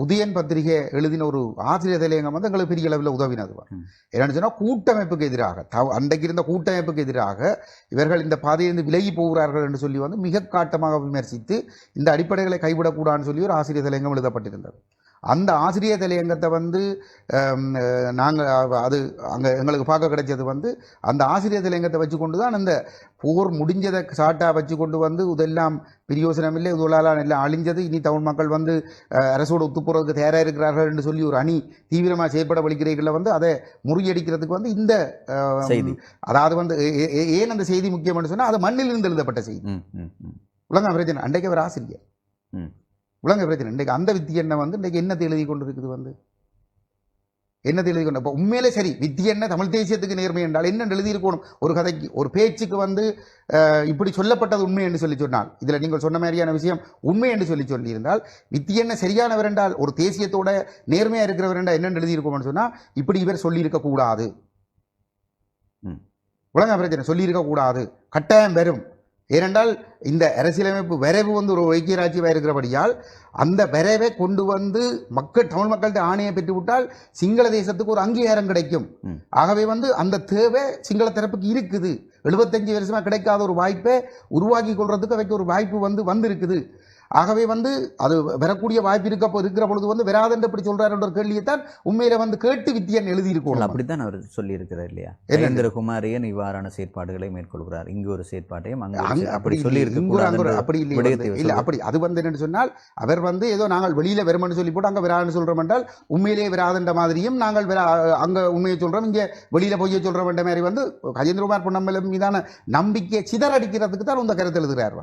உதயன் பத்திரிகை எழுதின ஒரு ஆசிரியர் தலையங்கம் வந்து எங்களுக்கு பெரிய அளவில் உதவினது. என்னன்னு சொன்னால் கூட்டமைப்புக்கு எதிராக அன்றைக்கு இருந்த கூட்டமைப்புக்கு எதிராக இவர்கள் இந்த பாதையிலிருந்து விலகி போகிறார்கள் என்று சொல்லி வந்து மிக காட்டமாக விமர்சித்து இந்த அடிப்படைகளை கைவிடக்கூடாதுன்னு சொல்லி ஒரு ஆசிரியர் தலையங்கம் எழுதப்பட்டிருந்தது. அந்த ஆசிரியர் தலையங்கத்தை வந்து நாங்கள் அது அங்கே எங்களுக்கு பார்க்க கிடைச்சது வந்து அந்த ஆசிரியர் தலையங்கத்தை வச்சு கொண்டு தான் அந்த போர் முடிஞ்சதை சாட்டாக வச்சு கொண்டு வந்து இதெல்லாம் பிரியோசனம் இல்லை, இதெல்லாம் எல்லாம் அழிஞ்சது, இனி தமிழ் மக்கள் வந்து அரசோடு ஒத்துப்போறதுக்கு தயாராக இருக்கிறார்கள் என்று சொல்லி ஒரு அணி தீவிரமாக செயற்பட வலிக்கிறீர்களில் வந்து அதை முறியடிக்கிறதுக்கு வந்து இந்த செய்தி, அதாவது வந்து ஏன் அந்த செய்தி முக்கியம்னு சொன்னால் அது மண்ணில் இருந்து எழுதப்பட்ட செய்தி. உலக பிரச்சனை அன்றைக்கு அவர் ஆசிரியர் உலக பிரச்சனை. இன்றைக்கு அந்த வித்தியெண்ணை வந்து இன்றைக்கு என்னத்தை எழுதி கொண்டு இருக்குது வந்து என்னத்தை எழுதி கொண்டு. இப்போ உண்மையிலே சரி வித்தியெண்ணை தமிழ் தேசியத்துக்கு நேர்மை என்றால் என்ன எழுதியிருக்கணும்? ஒரு கதைக்கு ஒரு பேச்சுக்கு வந்து இப்படி சொல்லப்பட்டது உண்மை என்று சொல்லி சொன்னால், இதில் நீங்கள் சொன்ன மாதிரியான விஷயம் உண்மை என்று சொல்லியிருந்தால் வித்தியெண்ணை சரியானவர் என்றால் ஒரு தேசியத்தோட நேர்மையாக இருக்கிறவர் என்றால் என்னென்று எழுதியிருக்கோம்னு சொன்னால் இப்படி இவர் சொல்லியிருக்கக்கூடாது. உலக பிரச்சனை சொல்லியிருக்கக்கூடாது, கட்டாயம் வரும். ஏனென்றால் இந்த அரசியலமைப்பு வரைவு வந்து ஒரு ஐக்கிய ராஜ்யமாக இருக்கிறபடியால் அந்த வரைவை கொண்டு வந்து மக்கள் தமிழ் மக்கள்கிட்ட ஆணையை பெற்றுவிட்டால் சிங்கள தேசத்துக்கு ஒரு அங்கீகாரம் கிடைக்கும். ஆகவே வந்து அந்த தேவை சிங்கள தரப்புக்கு இருக்குது. 75 வருஷமாக கிடைக்காத ஒரு வாய்ப்பை உருவாக்கி கொள்றதுக்கு அவைக்கு ஒரு வாய்ப்பு வந்து இருக்குது. ஆகவே வந்து அது வரக்கூடிய வாய்ப்பு இருக்கிற பொழுது வந்து வராதென்று எப்படி சொல்றாரு என்ற ஒரு கேள்வியைத்தான் உண்மையில வந்து கேட்டு வித்தியன் எழுதியிருக்கோம். அப்படித்தான் அவர் சொல்லியிருக்கிறார் இல்லையா? கஜேந்திரகுமார் ஏன் இவ்வாறான செயற்பாடுகளை மேற்கொள்கிறார், இங்கு ஒரு செயற்பாட்டையும் அப்படி சொல்லி அப்படி இல்லை அப்படி அது வந்து என்னன்னு சொன்னால் அவர் வந்து ஏதோ நாங்கள் வெளியில வரும்னு சொல்லி போட்டு அங்கே வராதுன்னு சொல்றோம் என்றால் உண்மையிலேயே வராதுன்ற மாதிரியும் நாங்கள் அங்க உண்மையை சொல்றோம் இங்கே வெளியில பொய்ய சொல்றோம் என்ற மாதிரி வந்து கஜேந்திரகுமார் பொன்னம்பலம் மீதான நம்பிக்கையை சிதறடிக்கிறதுக்கு தான் இந்த கருத்து எழுதுகிறார்.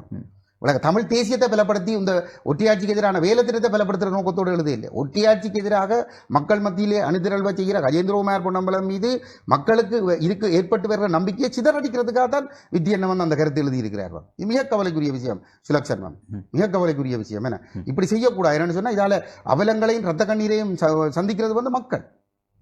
உலக தமிழ் தேசியத்தை பலப்படுத்தி இந்த ஒட்டியாட்சிக்கு எதிரான வேலைத்திட்டத்தை பலப்படுத்துகிற நோக்கத்தோடு எழுத இல்லை. ஒட்டியாட்சிக்கு எதிராக மக்கள் மத்தியிலே அணிதிரள்வ செய்கிற கஜேந்திரகுமார் பொன்னம்பலம் மீது மக்களுக்கு ஏற்பட்டு வருகிற நம்பிக்கையை சிதறடிக்கிறதுக்காக தான் வித்தியண்ணன் வந்து அந்த கருத்து எழுதியிருக்கிறார்கள். இது மிக கவலைக்குரிய விஷயம் சுலக்ஷன், மிக கவலைக்குரிய விஷயம். என்ன இப்படி செய்யக்கூடாது என்னன்னு சொன்னால் இதால் அவலங்களையும் இரத்த கண்ணீரையும் சந்திக்கிறது வந்து மக்கள்.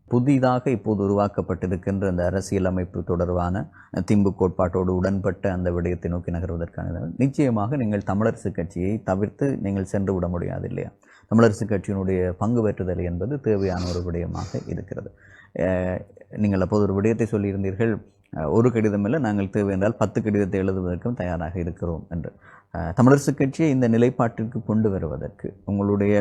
புதிதாக இப்போது உருவாக்கப்பட்டிருக்கின்ற அந்த அரசியலமைப்பு தொடர்பான திம்பு கோட்பாட்டோடு உடன்பட்ட அந்த விடயத்தை நோக்கி நகர்வதற்கான நிச்சயமாக நீங்கள் தமிழரசு கட்சியை தவிர்த்து நீங்கள் சென்று விட முடியாது இல்லையா? தமிழரசு கட்சியினுடைய பங்கு பெற்றுதல் என்பது தேவையான ஒரு விடயமாக இருக்கிறது. நீங்கள் அப்போது ஒரு விடயத்தை சொல்லியிருந்தீர்கள், ஒரு கடிதம் இல்லை, நாங்கள் தேவை என்றால் 10 கடிதத்தை எழுதுவதற்கும் தயாராக இருக்கிறோம் என்று. தமிழரசுக் கட்சியை இந்த நிலைப்பாட்டிற்கு கொண்டு வருவதற்கு உங்களுடைய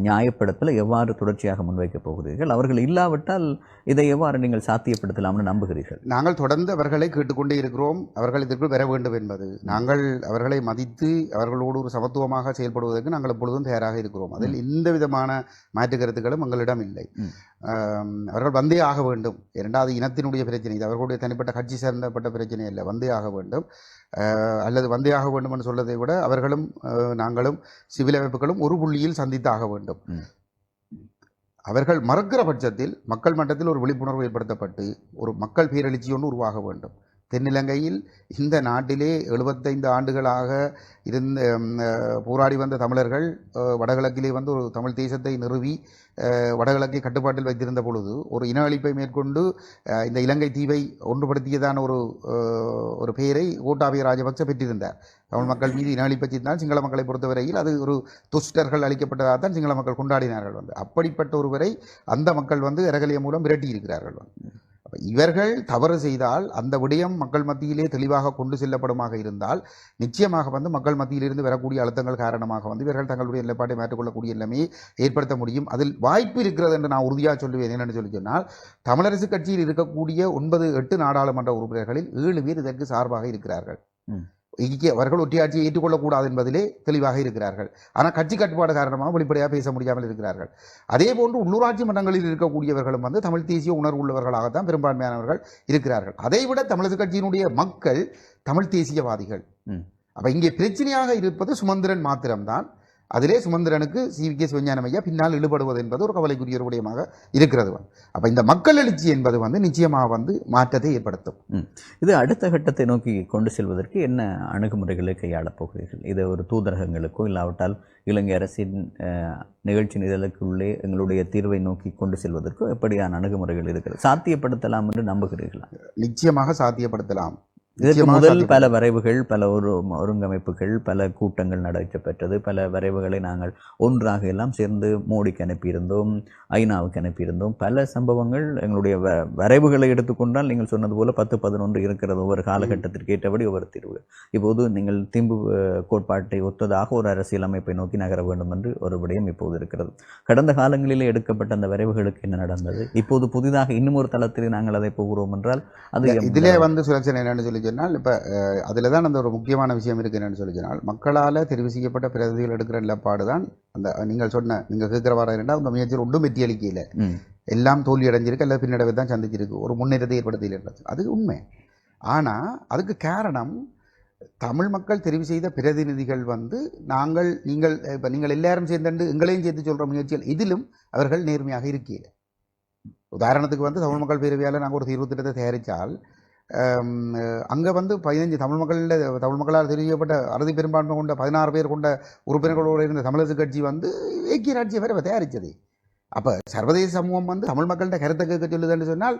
நியாயப்படுத்தல் எவ்வாறு தொடர்ச்சியாக முன்வைக்கப் போகிறீர்கள்? அவர்கள் இல்லாவிட்டால் இதை எவ்வாறு நீங்கள் சாத்தியப்படுத்தலாம்னு நம்புகிறீர்கள்? நாங்கள் தொடர்ந்து அவர்களை கேட்டுக்கொண்டே இருக்கிறோம், அவர்கள் இதற்குள் பெற வேண்டும் என்பது. நாங்கள் அவர்களை மதித்து அவர்களோடு ஒரு சமத்துவமாக செயல்படுவதற்கு நாங்கள் எப்பொழுதும் தயாராக இருக்கிறோம். அதில் எந்த விதமான மாற்று கருத்துக்களும் எங்களிடம் இல்லை. அவர்கள் வந்தே ஆக வேண்டும். இரண்டாவது இனத்தினுடைய பிரச்சனை, இது அவர்களுடைய தனிப்பட்ட கட்சி சார்ந்தப்பட்ட பிரச்சனை இல்லை, வந்தே ஆக வேண்டும். அல்லது வந்தே ஆக வேண்டும் என்று சொல்வதை விட அவர்களும் நாங்களும் சிவில் அமைப்புகளும் ஒரு புள்ளியில் சந்தித்தாக வேண்டும். அவர்கள் மறுக்கிற பட்சத்தில் மக்கள் மட்டத்தில் ஒரு விழிப்புணர்வு ஏற்படுத்தப்பட்டு ஒரு மக்கள் பேரெழுச்சி ஒன்று உருவாக வேண்டும். தென்னிலங்கையில் இந்த நாட்டிலே 75 ஆண்டுகளாக இருந்த போராடி வந்த தமிழர்கள் வடகிழக்கிலே வந்து ஒரு தமிழ் தேசத்தை நிறுவி வடகிழக்கை கட்டுப்பாட்டில் வைத்திருந்த பொழுது ஒரு இன அழிப்பை மேற்கொண்டு இந்த இலங்கை தீவை ஒன்றுபடுத்தியதான ஒரு பெயரை கோட்டாபய ராஜபக்ச பெற்றிருந்தார். தமிழ் மக்கள் மீது இன அழிப்பை செய்தால் சிங்கள மக்களை பொறுத்தவரையில் அது ஒரு துஷ்டர்கள் அளிக்கப்பட்டதாக தான் சிங்கள மக்கள் கொண்டாடினார்கள். அப்படிப்பட்ட ஒருவரை அந்த மக்கள் இரகலிய மூலம் விரட்டி இருக்கிறார்கள். இவர்கள் தவறு செய்தால் அந்த விடயம் மக்கள் மத்தியிலே தெளிவாக கொண்டு செல்லப்படுமாக இருந்தால் நிச்சயமாக மக்கள் மத்தியிலிருந்து வரக்கூடிய அழுத்தங்கள் காரணமாக இவர்கள் தங்களுடைய நிலைப்பாட்டை மாற்றிக்கொள்ளக்கூடிய நிலைமையை ஏற்படுத்த முடியும். அதில் வாய்ப்பு இருக்கிறது என்று நான் உறுதியாக சொல்லுவேன். என்னென்னு சொல்லி சொன்னால், தமிழரசு கட்சியில் இருக்கக்கூடிய 9-8 நாடாளுமன்ற உறுப்பினர்களில் 7 பேர் இதற்கு சார்பாக இருக்கிறார்கள். அவர்கள் ஒற்றையாட்சியை ஏற்றுக்கொள்ளக்கூடாது என்பதிலே தெளிவாக இருக்கிறார்கள். ஆனால் கட்சி கட்டுப்பாடு காரணமாக வெளிப்படையாக பேச முடியாமல் இருக்கிறார்கள். அதே போன்று உள்ளூராட்சி மன்றங்களில் இருக்கக்கூடியவர்களும் தமிழ் தேசிய உணர்வு உள்ளவர்களாகத்தான் பெரும்பான்மையானவர்கள் இருக்கிறார்கள். அதைவிட தமிழக கட்சியினுடைய மக்கள் தமிழ் தேசியவாதிகள். அப்ப இங்கே பிரச்சனையாக இருப்பது சுமந்திரன் மாத்திரம்தான். அதிலே சுமந்திரனுக்கு CVK சிவஞானம் ஐயா பின்னால் ஈடுபடுவது என்பது ஒரு கவலைக்குரிய விடயமாக இருக்கிறது. அப்ப இந்த மக்கள் எழுச்சி என்பது நிச்சயமாக மாற்றத்தை ஏற்படுத்தும். இது அடுத்த கட்டத்தை நோக்கி கொண்டு செல்வதற்கு என்ன அணுகுமுறைகளை கையாளப் போகிறீர்கள்? இது ஒரு தூதரகங்களுக்கோ இல்லாவிட்டால் இலங்கை அரசின் நிகழ்ச்சி நிரலுக்குள்ளே எங்களுடைய தீர்வை நோக்கி கொண்டு செல்வதற்கோ எப்படியான அணுகுமுறைகள் இருக்கிறது? சாத்தியப்படுத்தலாம் என்று நம்புகிறீர்களா? நிச்சயமாக சாத்தியப்படுத்தலாம். இதற்கு முதல் பல வரைவுகள், பல ஒருங்கமைப்புகள், பல கூட்டங்கள் நடைபெற்றது. பல வரைவுகளை நாங்கள் ஒன்றாக எல்லாம் சேர்ந்து மோடிக்கு அனுப்பியிருந்தோம், ஐநாவுக்கு அனுப்பியிருந்தோம். பல சம்பவங்கள் எங்களுடைய வரைவுகளை எடுத்துக்கொண்டால் நீங்கள் சொன்னது போல 10-11 இருக்கிறது. ஒவ்வொரு காலகட்டத்திற்கு ஏற்றபடி ஒவ்வொரு தீர்வுகள். இப்போது நீங்கள் திம்பு கோட்பாட்டை ஒத்ததாக ஒரு அரசியல் அமைப்பை நோக்கி நகர வேண்டும் என்று ஒரு விடயம் இப்போது இருக்கிறது. கடந்த காலங்களிலே எடுக்கப்பட்ட அந்த வரைவுகளுக்கு என்ன நடந்தது? இப்போது புதிதாக இன்னும் ஒரு தளத்தில் நாங்கள் அதை போகிறோம் என்றால் அது இதிலே சுலட்சணை என்னன்னு சொல்லி சொன்னால், இப்போ அதில் தான் அந்த ஒரு முக்கியமான விஷயம் இருக்குது. என்னென்னு சொல்லி சொன்னால், மக்களால் தெரிவு செய்யப்பட்ட பிரதிகள் எடுக்கிற நிலப்பாடு தான் அந்த நீங்கள் கேட்குறவாறு இருந்தால் அந்த முயற்சியில் ஒன்றும் வெற்றி அளிக்கல, எல்லாம் தோல்வி அடைஞ்சிருக்கு, அல்லது பின்னடைவை தான் சந்திச்சிருக்கு, ஒரு முன்னேற்றத்தை ஏற்படுத்தியிருந்தது. அது உண்மை. ஆனால் அதுக்கு காரணம் தமிழ் மக்கள் தெரிவு செய்த பிரதிநிதிகள் நீங்கள் எல்லாரும் சேர்ந்து எங்களையும் சேர்த்து சொல்கிற முயற்சிகள் இதிலும் அவர்கள் நேர்மையாக இருக்கல. உதாரணத்துக்கு தமிழ் மக்கள் பேரவையால் நாங்கள் ஒரு தீர்வு திட்டத்தை தயாரித்தால் அங்கே 15 தமிழ் மக்களால் தெரிவிக்கப்பட்ட அறுதி பெரும்பான்மை கொண்ட 16 பேர் கொண்ட உறுப்பினர்களோடு இருந்த தமிழரசு கட்சி ஐக்கிய ராஜ்ய வரை தயாரித்தது. அப்போ சர்வதேச சமூகம் தமிழ் மக்கள்கிட்ட கருத்தை கேட்க சொல்லுதுன்னு சொன்னால்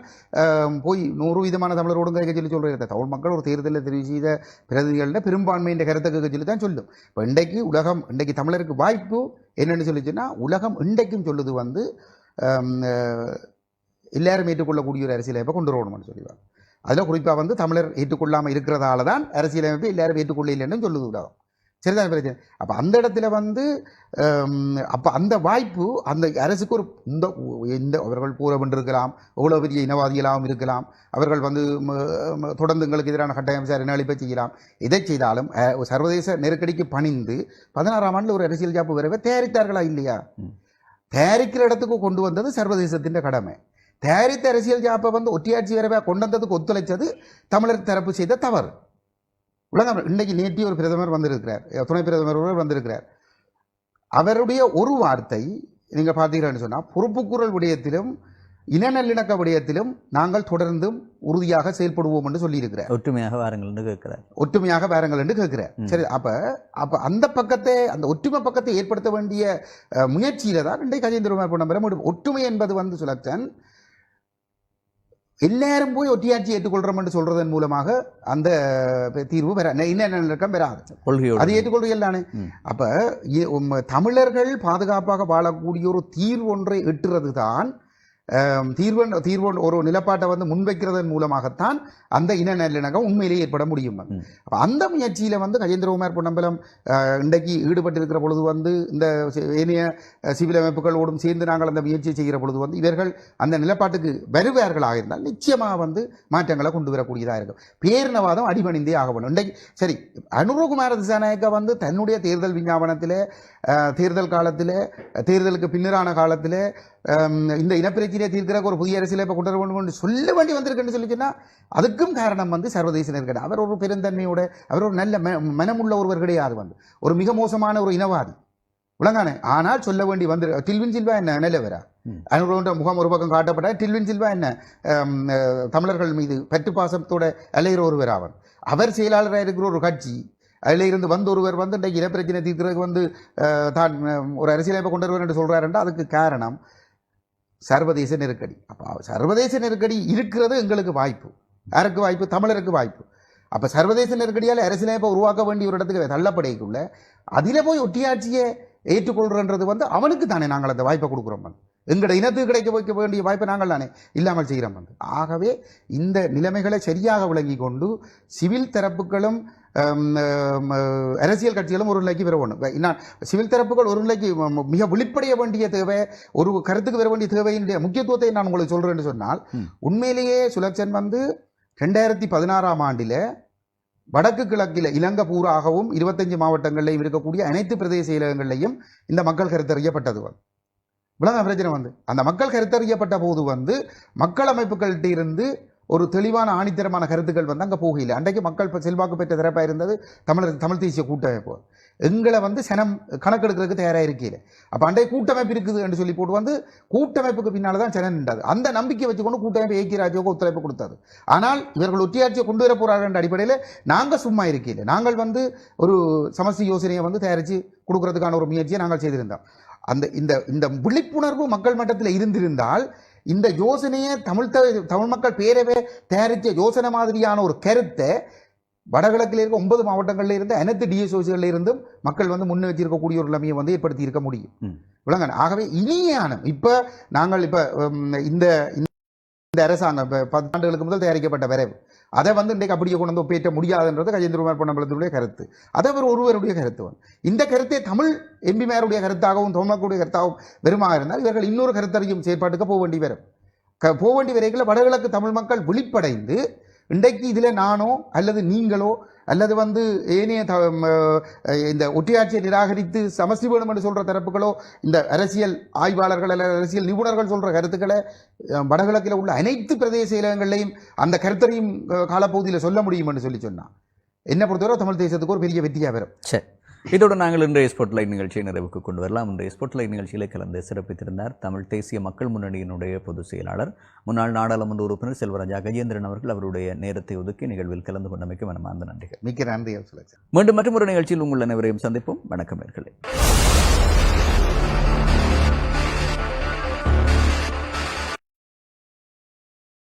போய் 100% தமிழரோடும் கேட்க சொல்லி சொல்கிறது. தமிழ் மக்கள் ஒரு தேர்தலில் தெரிவு செய்த பிரதிநிதிகளிட பெரும்பான்மை என்ற கருத்தை கேட்க சொல்லி தான் சொல்லும். இப்போ இன்றைக்கு தமிழருக்கு வாய்ப்பு என்னென்னு சொல்லிச்சுன்னா, உலகம் இன்றைக்கும் சொல்லுது எல்லாரும் ஏற்றுக்கொள்ளக்கூடிய ஒரு அரசியலமைப்பை கொண்டு வரணும்னு சொல்லுவாங்க. அதில் குறிப்பாக தமிழர் ஏற்றுக்கொள்ளாமல் இருக்கிறதால தான் அரசியலமைப்பை எல்லாரும் ஏற்றுக்கொள்ளலைன்னு சொல்லுது உலகம். சரிதான் பிரச்சனை. அப்போ அந்த இடத்துல அப்போ அந்த வாய்ப்பு அந்த அரசுக்கு ஒரு அவர்கள் பூர பண்ணிருக்கலாம், எவ்வளோ பெரிய இனவாதிகளாகவும் இருக்கலாம், அவர்கள் தொடர்ந்து எங்களுக்கு எதிரான கட்டாயம் விசாரணை அளிப்பை செய்யலாம். எதை செய்தாலும் சர்வதேச நெருக்கடிக்கு பணிந்து 16ஆம் ஆண்டில் ஒரு அரசியல் ஜாப்பு வரவே தயாரித்தார்களா இல்லையா? தயாரிக்கிற இடத்துக்கு கொண்டு வந்தது சர்வதேசத்தின் கடமை. தயாரித்த அரசியல் ஜாப்பை ஒற்றையாட்சி வரவே கொண்டு வந்ததுக்கு ஒத்துழைச்சது தமிழர் தரப்பு செய்த தவறு. உலகம் இன்னைக்கு நேற்று ஒரு பிரதமர் வந்திருக்கிறார், துணை பிரதமர் வந்திருக்கிறார். அவருடைய ஒரு வார்த்தை நீங்கள் பார்த்தீங்கன்னு சொன்னால், பொறுப்புக்கூறல் விடயத்திலும் இன நல்லிணக்க விடயத்திலும் நாங்கள் தொடர்ந்தும் உறுதியாக செயல்படுவோம் என்று சொல்லியிருக்கிறார். ஒற்றுமையாக வாருங்கள் என்று கேட்கிறார். சரி, அப்ப அந்த பக்கத்தை, அந்த ஒற்றுமை பக்கத்தை ஏற்படுத்த வேண்டிய முயற்சியில தான் இன்றைக்கு கஜேந்திரகுமார் பொன்னம்பலம் ஒற்றுமை என்பது சுலட்சன் எல்லாரும் போய் ஒற்றையாட்சி ஏற்றுக்கொள்றோம் என்று சொல்றதன் மூலமாக அந்த தீர்வு இனநலக்கம் பெறாது. அது ஏற்றுக்கொள்றீங்களானே. அப்ப தமிழர்கள் பாதுகாப்பாக வாழக்கூடிய ஒரு தீர்வு ஒன்றை எட்டுறது தான் தீர்வு ஒரு நிலப்பாட்டை வந்து முன்வைக்கிறதன் மூலமாகத்தான் அந்த இன நல்லிணக்கம் உண்மையிலேயே ஏற்பட முடியும். அப்போ அந்த முயற்சியில் வந்து கஜேந்திரகுமார் பொன்னம்பலம் இன்றைக்கு ஈடுபட்டிருக்கிற பொழுது வந்து இந்த ஏனைய சிவில் அமைப்புகளோடும் சேர்ந்து நாங்கள் அந்த முயற்சியை செய்கிற பொழுது வந்து இவர்கள் அந்த நிலப்பாட்டுக்கு வருவார்களாக இருந்தால் நிச்சயமாக வந்து மாற்றங்களை கொண்டு வரக்கூடியதாக இருக்கும். பேரினவாதம் அடிபணிந்தே ஆக வேண்டும். இன்றைக்கு சரி, அனுரகுமார திசாநாயக்கா வந்து தன்னுடைய தேர்தல் விஞ்ஞாபனத்தில் தேர்தல் காலத்தில் தேர்தலுக்கு பின்னரான காலத்தில் இந்த இனப்பிரச்சனையை தீர்க்கிறக்கு ஒரு புதிய அரசியலை கொண்டு வர வேண்டும் என்று சொல்ல வேண்டி வந்திருக்குன்னு சொல்லி சொன்னால் அதுக்கும் காரணம் வந்து சர்வதேச நெருக்கடி. அவர் ஒரு பெருந்தன்மையோட அவர் ஒரு நல்ல மனமுள்ள ஒருவர் கிடையாது, வந்து ஒரு மிக மோசமான ஒரு இனவாதி விளங்கானே. ஆனால் சொல்ல வேண்டி வந்து டில்வின் சில்வா என்ன நிலவரா அனுரோன்ற முகம் ஒரு பக்கம் காட்டப்பட்ட டில்வின் சில்வா என்ன தமிழர்கள் மீது பற்று பாசத்தோட அலைகிற ஒருவர் ஆவார். அவர் செயலாளராக இருக்கிற ஒரு கட்சி அதில் இருந்து வந்து ஒருவர் வந்து இன்றைக்கு இனப்பிரச்சனை தீர்க்கிறதுக்கு வந்து தான் ஒரு அரசியலமைப்பை கொண்டு வருவார் என்று சொல்கிறாருன்றா அதுக்கு காரணம் சர்வதேச நெருக்கடி. அப்போ சர்வதேச நெருக்கடி இருக்கிறது எங்களுக்கு வாய்ப்பு. யாருக்கு வாய்ப்பு? தமிழருக்கு வாய்ப்பு. அப்போ சர்வதேச நெருக்கடியால் அரசியலமைப்பை உருவாக்க வேண்டிய ஒரு இடத்துக்கு தள்ளப்படைக்குள்ள அதில் போய் ஒட்டியாட்சியை ஏற்றுக்கொள்றன்றது வந்து அவனுக்கு தானே நாங்கள் அந்த வாய்ப்பை கொடுக்குறோம். எங்களோட இனத்துக்கு கிடைக்க வைக்க வேண்டிய வாய்ப்பை நாங்கள் தானே இல்லாமல் செய்கிறோம். ஆகவே இந்த நிலைமைகளை சரியாக விளங்கி கொண்டு சிவில் தரப்புகளும் அரசியல் கட்சிகளும் ஒரு நிலைக்கு வர வேணும். சிவில் தரப்புகள் ஒரு நிலைக்கு மிக வெளிப்படைய வேண்டிய தேவை, ஒரு கருத்துக்கு வர வேண்டிய தேவையினுடைய முக்கியத்துவத்தை நான் உங்களுக்கு சொல்றேன்னு சொன்னால், உண்மையிலேயே சுலக்ஷன் வந்து 2016ஆம் ஆண்டில் வடக்கு கிழக்கில் இலங்கை பூராகவும் 25 மாவட்டங்களிலும் இருக்கக்கூடிய அனைத்து பிரதேச செயலகங்களிலையும் இந்த மக்கள் கருத்தறியப்பட்டது. விளங்க பிரச்சனை வந்து அந்த மக்கள் கருத்தறியப்பட்ட போது வந்து மக்கள் அமைப்புகள்கிட்ட இருந்து ஒரு தெளிவான ஆணித்தரமான கருத்துக்கள் வந்து அங்கே போகல. அன்றைக்கு மக்கள் செல்வாக்கு பெற்ற திறப்பாக இருந்தது தமிழ் தேசிய கூட்டமைப்பு. எங்களை வந்து சனம் கணக்கெடுக்கிறதுக்கு தயாராக இருக்கல. அப்போ அன்றைய கூட்டமைப்பு இருக்குது என்று சொல்லி போட்டு வந்து கூட்டமைப்புக்கு பின்னால் தான் சனம் நின்றது. அந்த நம்பிக்கை வச்சுக்கொண்டு கூட்டமைப்பு ஏக்கிய ராஜ்யோக ஒத்துழைப்பு கொடுத்தது. ஆனால் இவர்கள் ஒற்றியாட்சியை கொண்டு வர போகிறார்கள் என்ற அடிப்படையில் நாங்கள் சும்மா இருக்கல. நாங்கள் வந்து ஒரு சமஸ்தி யோசனையை வந்து தயாரித்து கொடுக்கறதுக்கான ஒரு முயற்சியை நாங்கள் செய்திருந்தோம். அந்த இந்த விழிப்புணர்வு மக்கள் மட்டத்தில் இருந்திருந்தால் இந்த யோசனையை தமிழ் மக்கள் பேரவே தயாரித்த யோசனை மாதிரியான ஒரு கருத்தை வடகிழக்கில் இருக்க 9 மாவட்டங்களில் இருந்து அனைத்து டிஎஸ்ஓசிகளில் இருந்தும் மக்கள் வந்து முன்ன வச்சிருக்கக்கூடிய ஒரு நிலைமையை வந்து ஏற்படுத்தி இருக்க முடியும். விளங்க. ஆகவே இனியான இப்போ நாங்கள் இப்போ இந்த அரசாங்கம் 10 ஆண்டுகளுக்கு முதல் தயாரிக்கப்பட்ட வரைவு அதை வந்து இன்றைக்கு அப்படியே கொண்டு வந்து ஒப்பேற்ற முடியாதுன்றது கஜேந்திரகுமார் பொன்னம்பலத்தினுடைய கருத்து. அதை ஒருவருடைய கருத்து. இந்த கருத்தை தமிழ் எம்பிமாருடைய கருத்தாகவும் தமிழ்நாட்டுடைய கருத்தாகவும் வெறுமாக இருந்தால் இவர்கள் இன்னொரு கருத்தறியும் செயற்பாட்டுக்கு போக வேண்டி வரைக்கும் வடகிழக்கு தமிழ் மக்கள் விழிப்படைந்து இன்றைக்கு இதில் நானோ அல்லது நீங்களோ அல்லது வந்து ஏனைய இந்த ஒட்டியாட்சியை நிராகரித்து சமஸ்டி வேணும் என்று சொல்கிற தரப்புகளோ இந்த அரசியல் ஆய்வாளர்கள் அல்லது அரசியல் நிபுணர்கள் சொல்கிற கருத்துக்களை வடகிழக்கில் உள்ள அனைத்து பிரதேச செயலகங்களையும் அந்த கருத்தறையும் காலப்பகுதியில் சொல்ல முடியும் என்று சொன்னால் என்ன பொறுத்தவரை தமிழ் தேசத்துக்கு ஒரு பெரிய வெற்றியாக வரும். சரி, இதோடு நாங்கள் இன்றைய ஸ்பாட்லைட் நிகழ்ச்சியை நிறைவுக்கு கொண்டு வரலாம். இன்றைய ஸ்பாட்லைட் நிகழ்ச்சியில் கலந்து சிறப்பித்திருந்தார் தமிழ் தேசிய மக்கள் முன்னணியினுடைய பொதுச் செயலாளர் முன்னாள் நாடாளுமன்ற உறுப்பினர் செல்வராஜா கஜேந்திரன் அவர்கள். அவருடைய நேரத்தை ஒதுக்கி நிகழ்வில் கலந்து கொண்டமைக்கு மனமார்ந்த நன்றிகள். மிக்க நன்றி. மீண்டும் மற்றொரு நிகழ்ச்சியில் உங்கள் அனைவரையும் சந்திப்போம். வணக்கம் நேயர்களே.